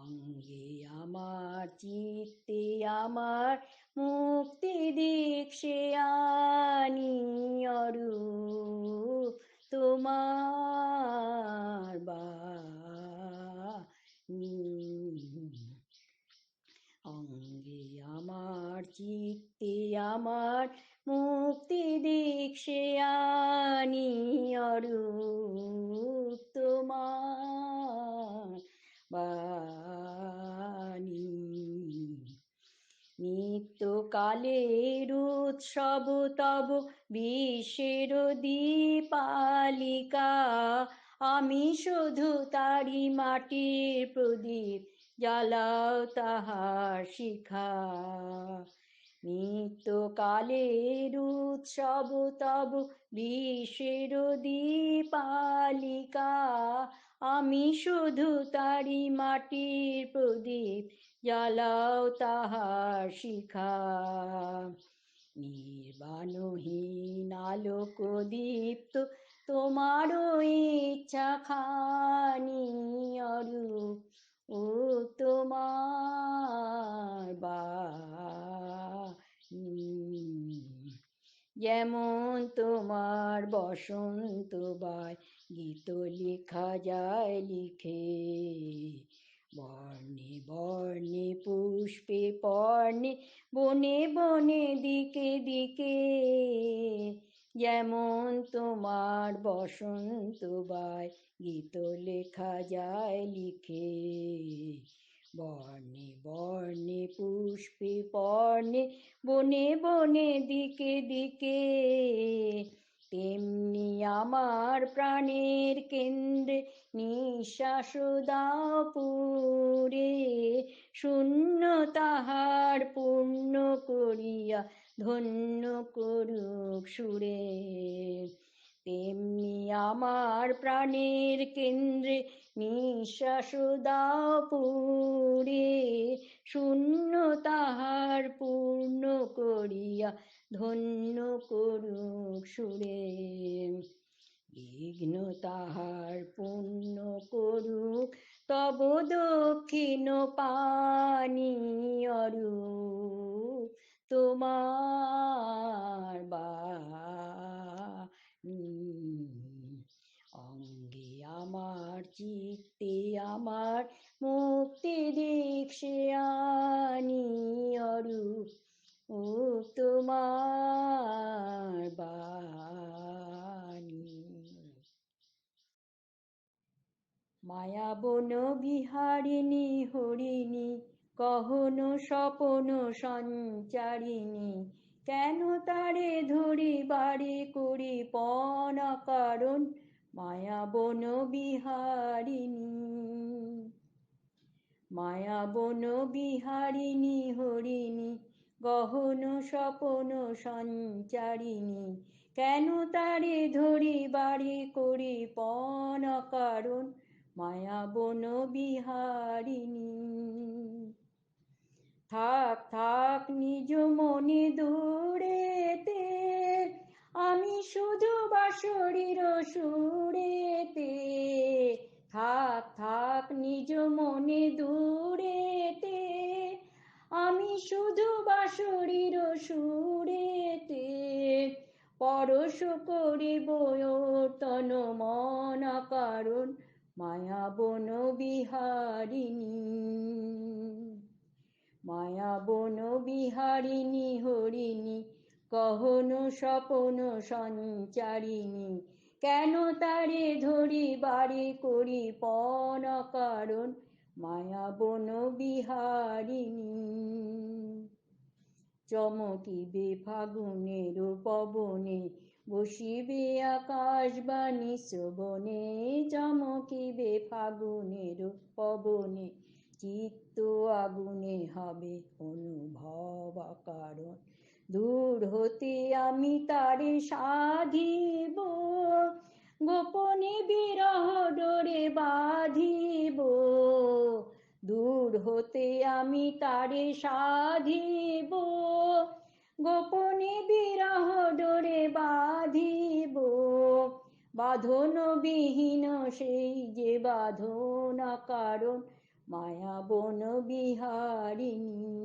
অঙ্গে আমার চিত্তে আমার মুক্তি দীক্ষে আনি, অরূপ তোমার বাণী, অঙ্গে আমার চিত্তে আমার মুক্তি দীক্ষে আনি, অরূপ তোমার বাণী। নিত্যকালের উৎসব তব বিশ্বের দীপালিকা, আমি শুধু তারি মাটির প্রদীপ জ্বালাও তাহার শিখা। নিত্যকালের উৎসব তব বিশ্বের দীপালিকা, আমি শুধু তারি মাটির প্রদীপ জ্বালাও তাহার শিখা। নির্বাণহীন আলোক দীপ্ত তোমারও ইচ্ছা খানি, অরূপ ও তোমার বাণী। যেমন তোমার বসন্ত বায় গীত লেখা যায় লিখে, বর্ণে বর্ণে পুষ্পে পর্ণে বনে বনে দিকে দিকে, যেমন তোমার বসন্ত বায় গীত লেখা যায় লিখে, বর্ণে বর্ণে পুষ্পে পর্ণে বনে বনে দিকে দিকে, তেমনি আমার প্রাণের কেন্দ্রে নিঃশ্বাস দাও পুরে, শূন্য তাহার পূর্ণ করিয়া ধন্য করুক সুরে। তেমনি আমার প্রাণের কেন্দ্রে নিঃশ্বাস দাও পুরে, শূন্য তাহার পূর্ণ করিয়া ধন্য করুক সুরে। বিঘ্ন তাহার পূর্ণ করুক তব দক্ষিণ পানি, অরূপ তোমার বাণী। অঙ্গে আমার চিত্তে আমার মুক্তি দীক্ষে আনি, অরূপ ও তোমার বাণী। মায়া বন বিহারিণী হরিণী কহনো স্বপন সঞ্চারিণী, কেন তারে ধরি বাড়ি করি পণ কারণ মায়া বন বিহারিণী। মায়া বন বিহারিণী হরিণী, গহন স্বপন সঞ্চারিণী, কেন তারে ধরি বাড়ি করি পণ কারণ মায়া বন বিহারিণী। থাক থাক নিজ মনে দূরেতে, আমি শুধু বাঁশরীর সুরেতে। থাক থাক নিজ মনে দূরেতে, আমি শুধু বাঁশরীর সুরেতে। পরশ করিব তন মন কারণ মায়া বন বিহারিণী। মায়া বন বিহারিণী হরিণী, কহন স্বপন সঞ্চারিণী, কেন তারে ধরি বাড়ি করি পণ কারণ মায়া বন বিহারিণী। চমকিবে ফাগুনের পবনে, বসিবে আকাশবাণী শ্রবণে। চমকিবে ফাগুনের পবনে, চিত্ত আগুনে হবে অনুভব কারণ। দূর হতে আমি তারে সাধিব, গোপনে বিরহ ডোরে বাঁধিব। দূর হতে আমি তারে সাধিব, গোপনে বিরহ ডোরে বাঁধিব। বাঁধন বিহীন সেই যে বাঁধন কারণ মায়া বন বিহারিণী।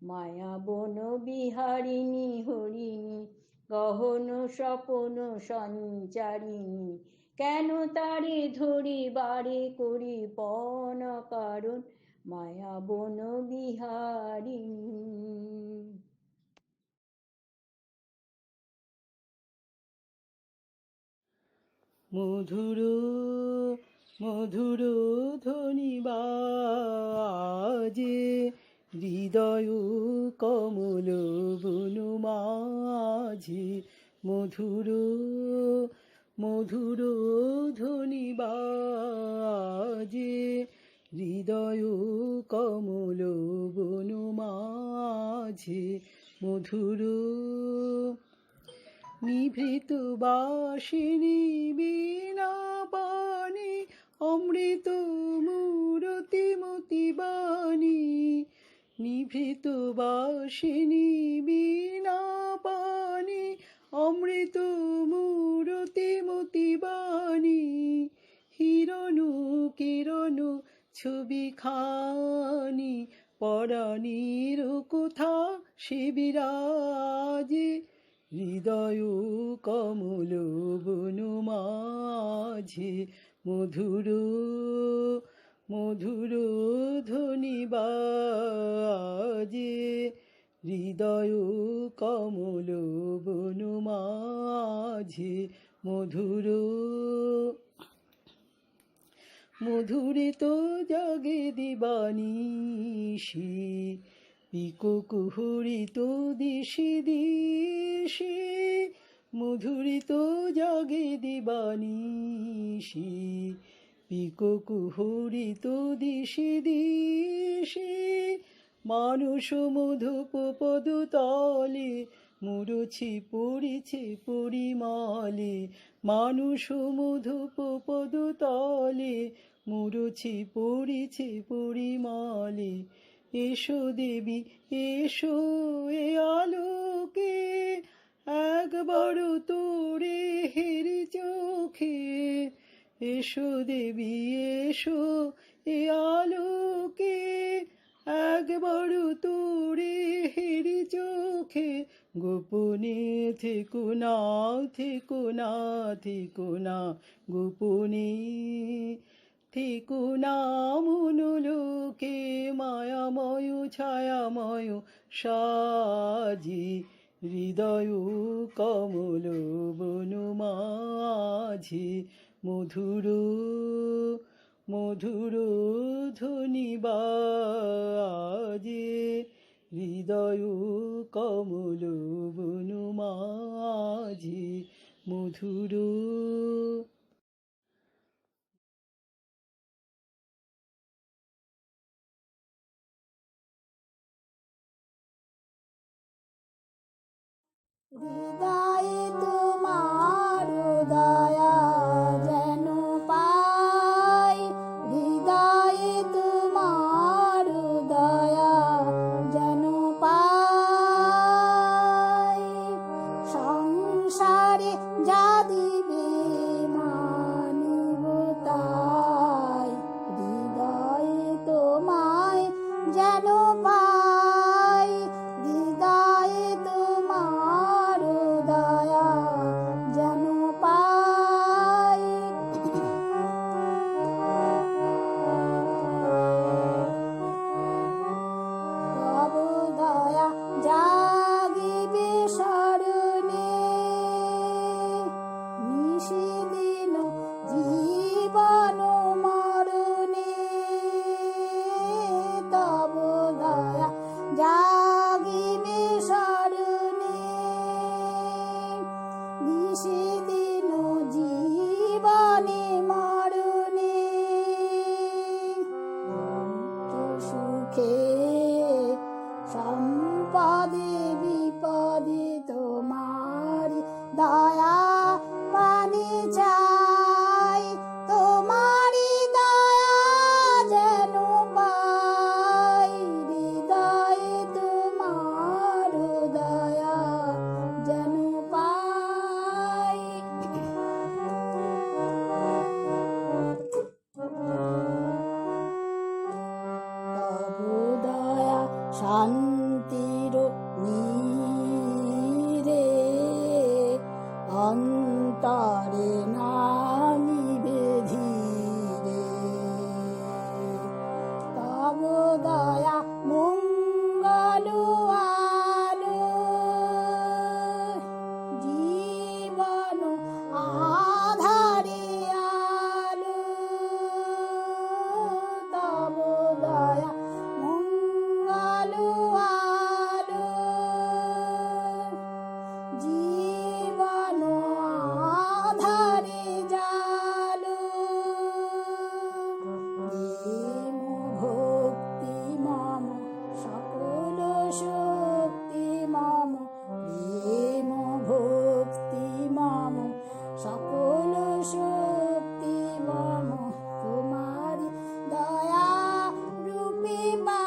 মায়া বন বিহারিণী হরিণী, গহন স্বপন সঞ্চারিণী, কেন তারে ধরি বাড়ি করি পণ কারণ মায়া বন বিহারিণী। মধুর মধুর ধ্বনি বাজে, হৃদয় কমল বনু মাঝে। মধুর মধুর ধ্বনি বাজে, হৃদয় কমল বনু মাঝে। মধুর নিভৃত বাসিনী বীণা পানি, অমৃত মূরতি মতি বাণী। নিভৃত বাসিনী বীণা পানি, অমৃত মূরতি মতি বাণী। হিরণ কিরণ ছবি খানি, পরাণীর কোথা সে বিরাজে। হৃদয় কমল বনু মাঝে। মধুর মধুর ধ্বনি বাজে, হৃদয় কমল বনু মাঝে। মধুর মধুরিত জাগে দিবানিশি, পিকো কুহুরিত দিশি দিশি। মধুরিত জাগে দিবানিশি, পিকো কুহুরিত দিশি দিশি। মানুষ মধুপ পদতলে, মুরছি পড়িছে পরিমলে। মানুষ মধুপ পদতলে, মুরছি পড়িছে পরিমলে। এসো দেবী এসো এ আলোকে, একবার তোরে হেরি চোখে। এসো দেবী এসো এ আলোকে, একবার তোরে হেরি চোখে। গোপনে থেকো না থেকো না থেকো না, গোপনে থেকো না মনোলোকে। মায়াময় ছায়াময় সাজি, হৃদয় কমল বনু মাঝে। মধুর মধুর ধ্বনি বাজে, হৃদয় কমল বনু মাঝে মধুর। হৃদয়ে তোমার দয়া যেন পাই, হৃদয়ে তোমার দয়া যেন পাই। সংসারে যা দিবে মানিব তাই, হৃদয়ে তোমায় যেন পাই, হৃদয়ে তোমার দয়া যেন পাই। তব দয়া জাগিবে স্মরণে, নিশিদিন জীবন মরণে। তব দয়া জাগিবে স্মরণে, নিশিদিন জীবনে মরণে। সুখে সম্পদে বিপদে তোমার দয়া পানি চাই, তোমারি দয়া যেন পাই, হৃদয়ে তোমার দয়া যেন পাই। তব দয়া শান্তির নীরে, অন্তরে নামিবে ধীরে। তব দয়া মঙ্গল আলো, জীবন আধারে আলো। তব দয়া মঙ্গল আলো, জীবন আধারে জালো। প্রেম ভক্তি মম সকল শক্তি মম, প্রেম ভক্তি মম সকল শক্তি মম, তোমারি দয়া রূপে পাই।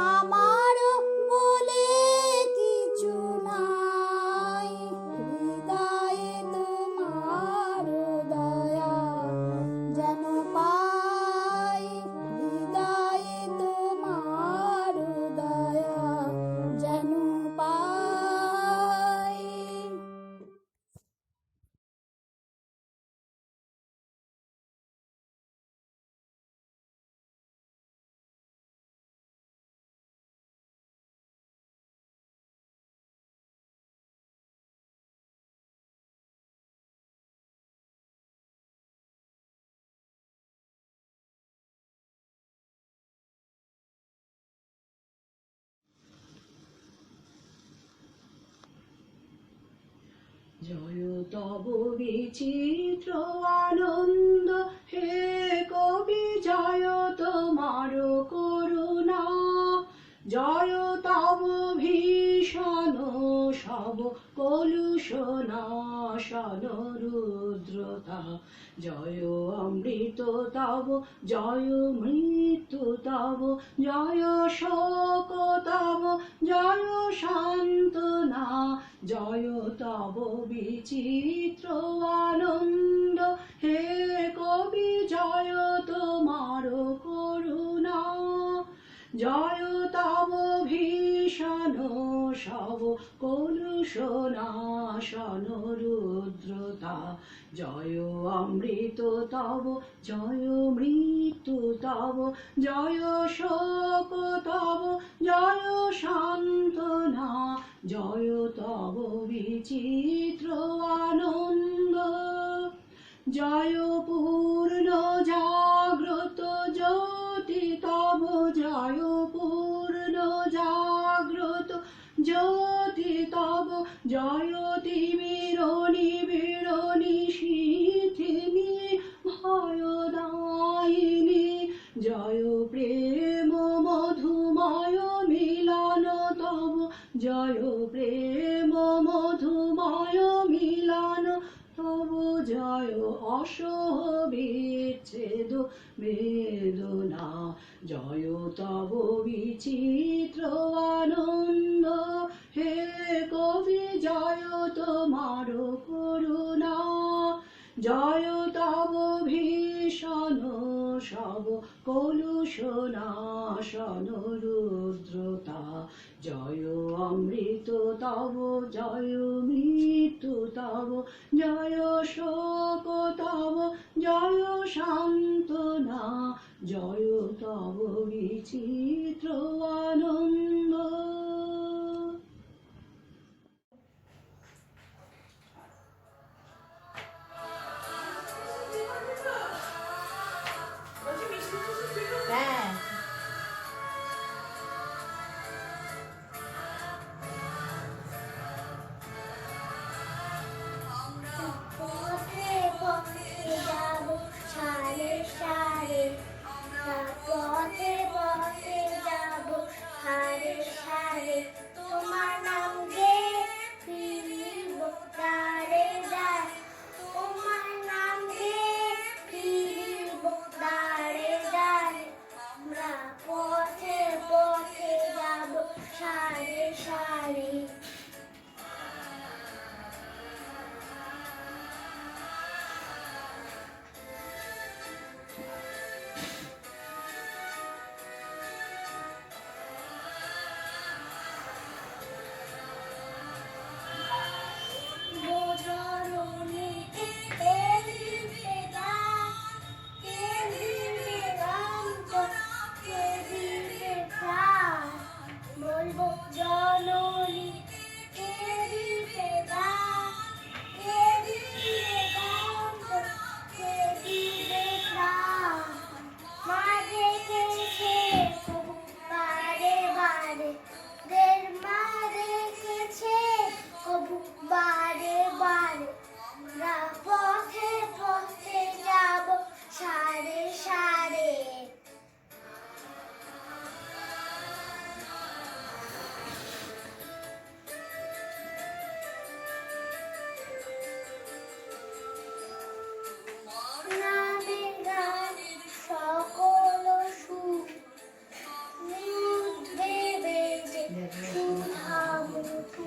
আমার বলে কিছু নাই, হৃদয়ে তোমার দয়া যেন পাই, হৃদয়ে তোমার দয়া যেন পাই। জয় তব বিচিত্র আনন্দ হে কবি, জয় তোমার করুণা, জয় তব ভীষণ সব কলুষ নাশন রুদ্রতা। জয় অমৃত তব, জয় মৃত্যু তব, জয় শোক তব, জয় সান্ত্বনা। জয় তব বিচিত্র আনন্দ হে কবি, জয় তোমার করুণা, জয় তব ভীষণ সব কলুষ নাশন রুদ্রতা। জয় অমৃত তব, জয় মৃত্যু তব, জয় শোক তব, জয় সান্ত্বনা। জয় তব বিচিত্র আনন্দ, জয় পূর্ণ জাগ্রত জ্যোতি তব, জয় পূর্ণ জাগ্রত জ্যোতি তব, জয় তিমিরণি বিরণি শীথিনী ভয়দায়িনী, জয় প্রেম মধুময় মিলন তব, জয় প্রেম মধুময় মিলন তব, জয় অসহ বিচ্ছেদ বেদনা, জয় তব বিচিত্র আনন্দ, হে কবি জয় তোমার করুণা, জয় তব ভীষণ সব কলুষ নাশন রুদ্রতা, জয় অমৃত তব, জয় মৃত্যু তব, জয় শোক তব, জয় সান্ত্বনা, জয় তব বিচিত্র আনন্দ। পথে পথে যাব সারে সারে, পথে পথে যাব সারে সারে, তোমার নাম গে ফিরিব দ্বারে দ্বারে, তোমার নাম গে ফিরিব দ্বারে দ্বারে, আমরা পথে পথে যাব সারে সারে। বলবো জননী কে দিতে দান, কে দিতে দান, কে দিতে প্রাণ, মা দেখেছে কবু বারে বারে, দের মা দেখেছে কবু বারে বারে, আমরা পথে পথে যাব সারে সারে। নামের গান সকল সুর, নিরুদ্ধে বেজে সুধামধু,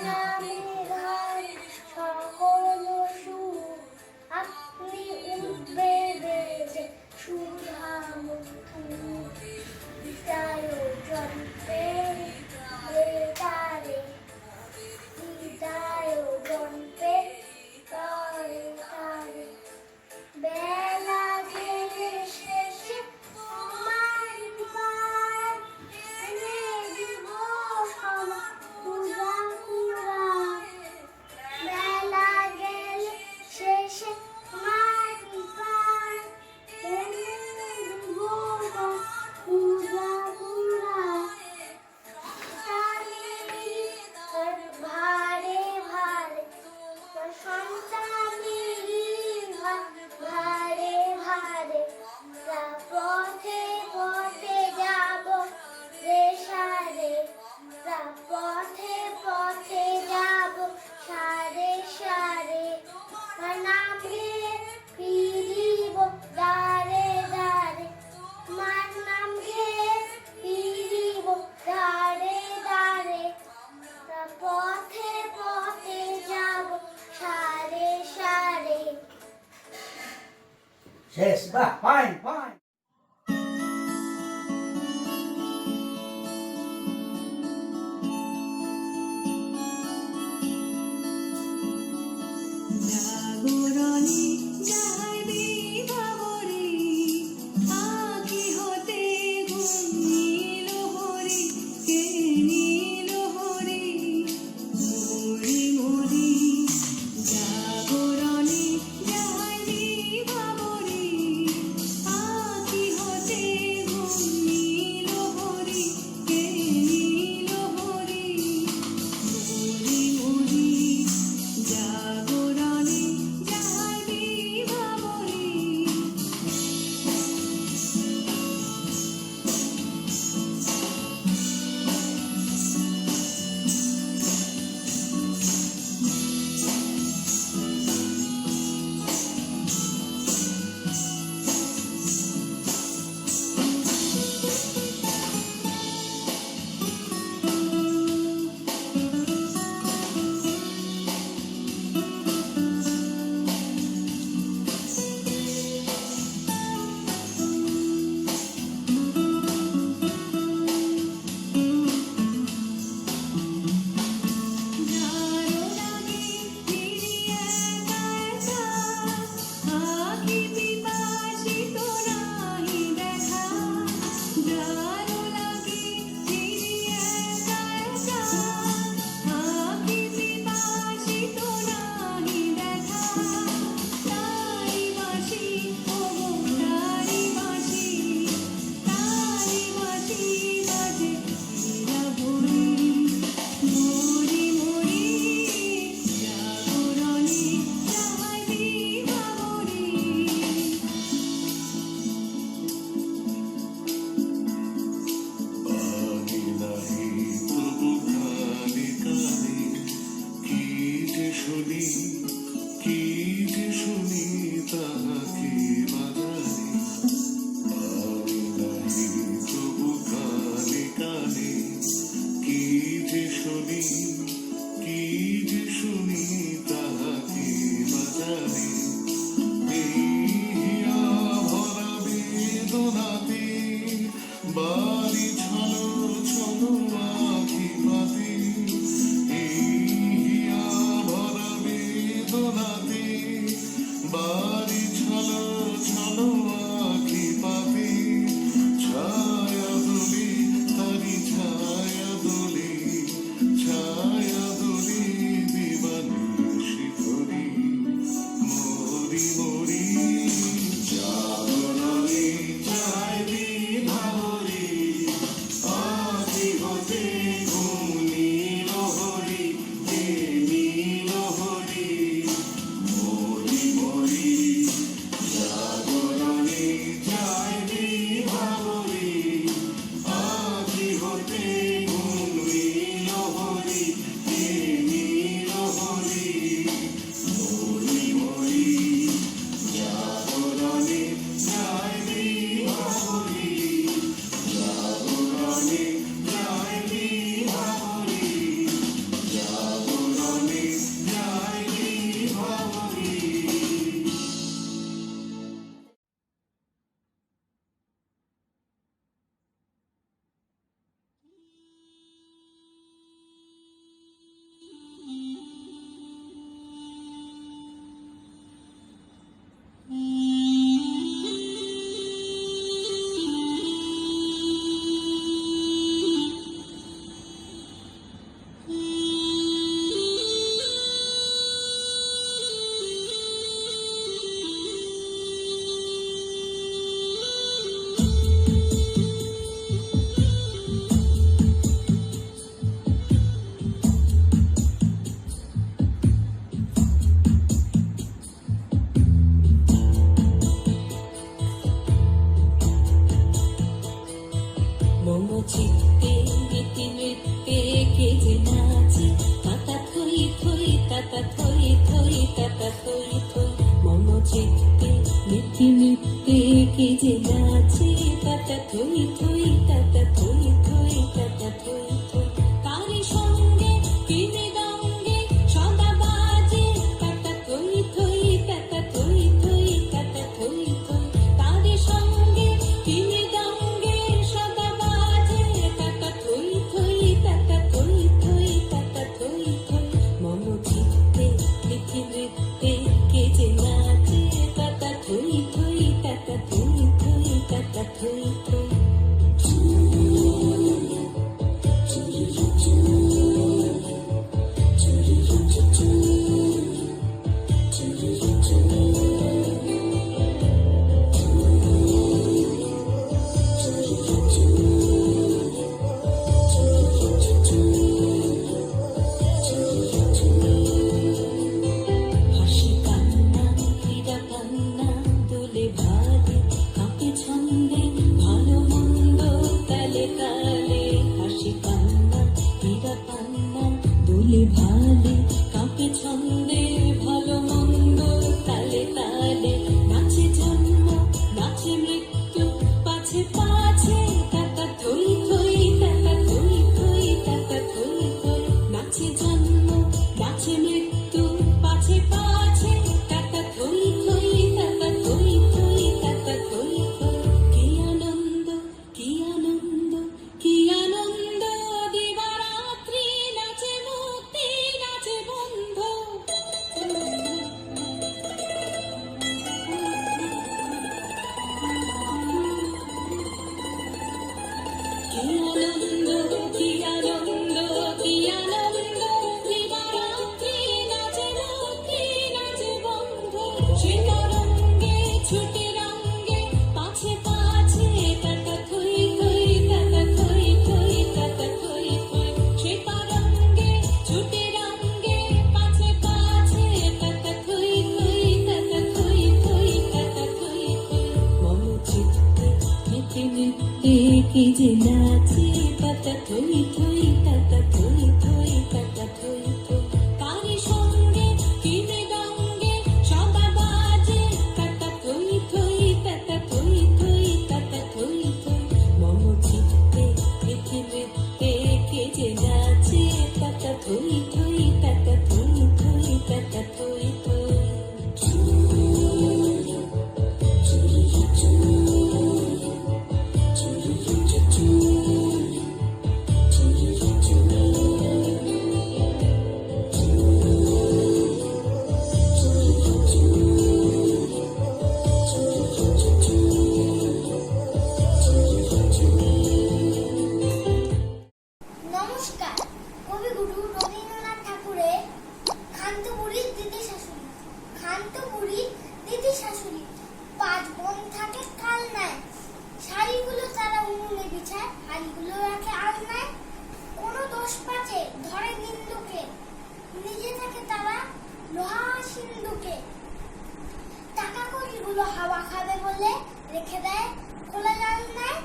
নামের গান সকল সুর, আপনি উঠবে বেজে সুধামধু, হৃদয় জন্মে তারে, হৃদয় জন্মে তারে তারে, বেলা গেলে শেষে তোমার পার, এনে দিব সমা পূজা কুড়ান, বেলা গেলে শেষে তোমার পার, এনে দিব পূজা কুড়ান, ভারে ভারে সন্তানি ভারে ভারে, পথে পথে যাব রে সারে, পথে পথে যাব সারে সারে, নাম গে ফিরিব দ্বারে দ্বারে, মার নাম গে ফিরিব দ্বারে দ্বারে, পথে পথে যাব সারে সারে। শেষ, বাহ, ফাইন ফাইন। জাগরণে যাইবি ভাবরে, আঁখি হতে ঘুম নীল হরি, কে নীল হরি, মরি মরি জাগরণে লিখি নৃত্যে কে যে নাচে তাতা থই থই তাতা থই থই তাতা থই থই তারি সঙ্গে কি মৃদঙ্গে সদা বাজে তাতা থই থই তাতা থই থই তাতা থই থই তারি সঙ্গে কি মৃদঙ্গে সদা বাজে তাতা থই থই তাতা থই থই তাতা থই থই মম চিত্তে লিখি নৃত্যে কে যে নাচে তাতা থই থই তাতা থই থই তাতা থই থই হাসি কান্না ক্রীড়া কান্না দোলে ভালে কাঁপে ছন্দে ভালো মন্দ তালে তালে হাসি কান্না ক্রীড়া কান্না দোলে ভালে কাঁপে ছন্দে ভালো মন্দ তালে তালে নাচে জন্ম নাচে মৃত্যু পাছে পাছে তাতা থই থই তাতা থই থই তাতা থই থই নাচে জন্ম নাচে মৃত্যু পাছে পাছে তাতা থই থই তাতা থই থই তাতা থই থই কি আনন্দ কি আনন্দ কি আনন্দ দিবারাত্রি নাচে মুক্তি নাচে বন্ধ কি আনন্দ কি আনন্দ কি আনন্দ দিবারাত্রি নাচে মুক্তি নাচে বন্ধ সে তরঙ্গে ছুটে রঙ্গে পাছে পাছে তাতা থই থই তাতা থই থই তাতা থই থই সে তরঙ্গে ছুটে রঙ্গে পাছে পাছে তাতা থই থই তাতা থই থই তাতা থই থই মম চিত্তে নিতে নিতে কি যে নাচে তাতা থই থই তাতা থই থই তাতা থই থই তারি সঙ্গে কি মৃদঙ্গে সদা বাজে তাতা থই থই তাতা থই থই তাতা থই থই মম চিত্তে নিতে নিতে কে যে নাচে তাতা থই থই তাতা থই থই তাতা থই থই নমস্কার। কবিগুরু রবীন্দ্রনাথ ঠাকুরের ক্ষান্তপুরীর দিদি শাশুড়ি। ক্ষান্তপুরীর দিদি শাশুড়ি 5 বোন থাকে কালনায়, শাড়িগুলো তারা উনুনে বিছায়, হাড়িগুলো রাখে আলনায়। কোনো দোষ পাচে ধরে নিন্দুকে, নিজে থাকে তারা লোহা সিন্ধুকে। টাকা কড়িগুলো হাওয়া খাবে বলে রেখে দেয় খোলা জানলায়।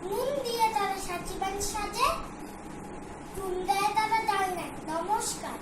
নুন দিয়ে তারা সাজিবান সাজে, চুল দেয় তারা ডাল নেয়। নমস্কার।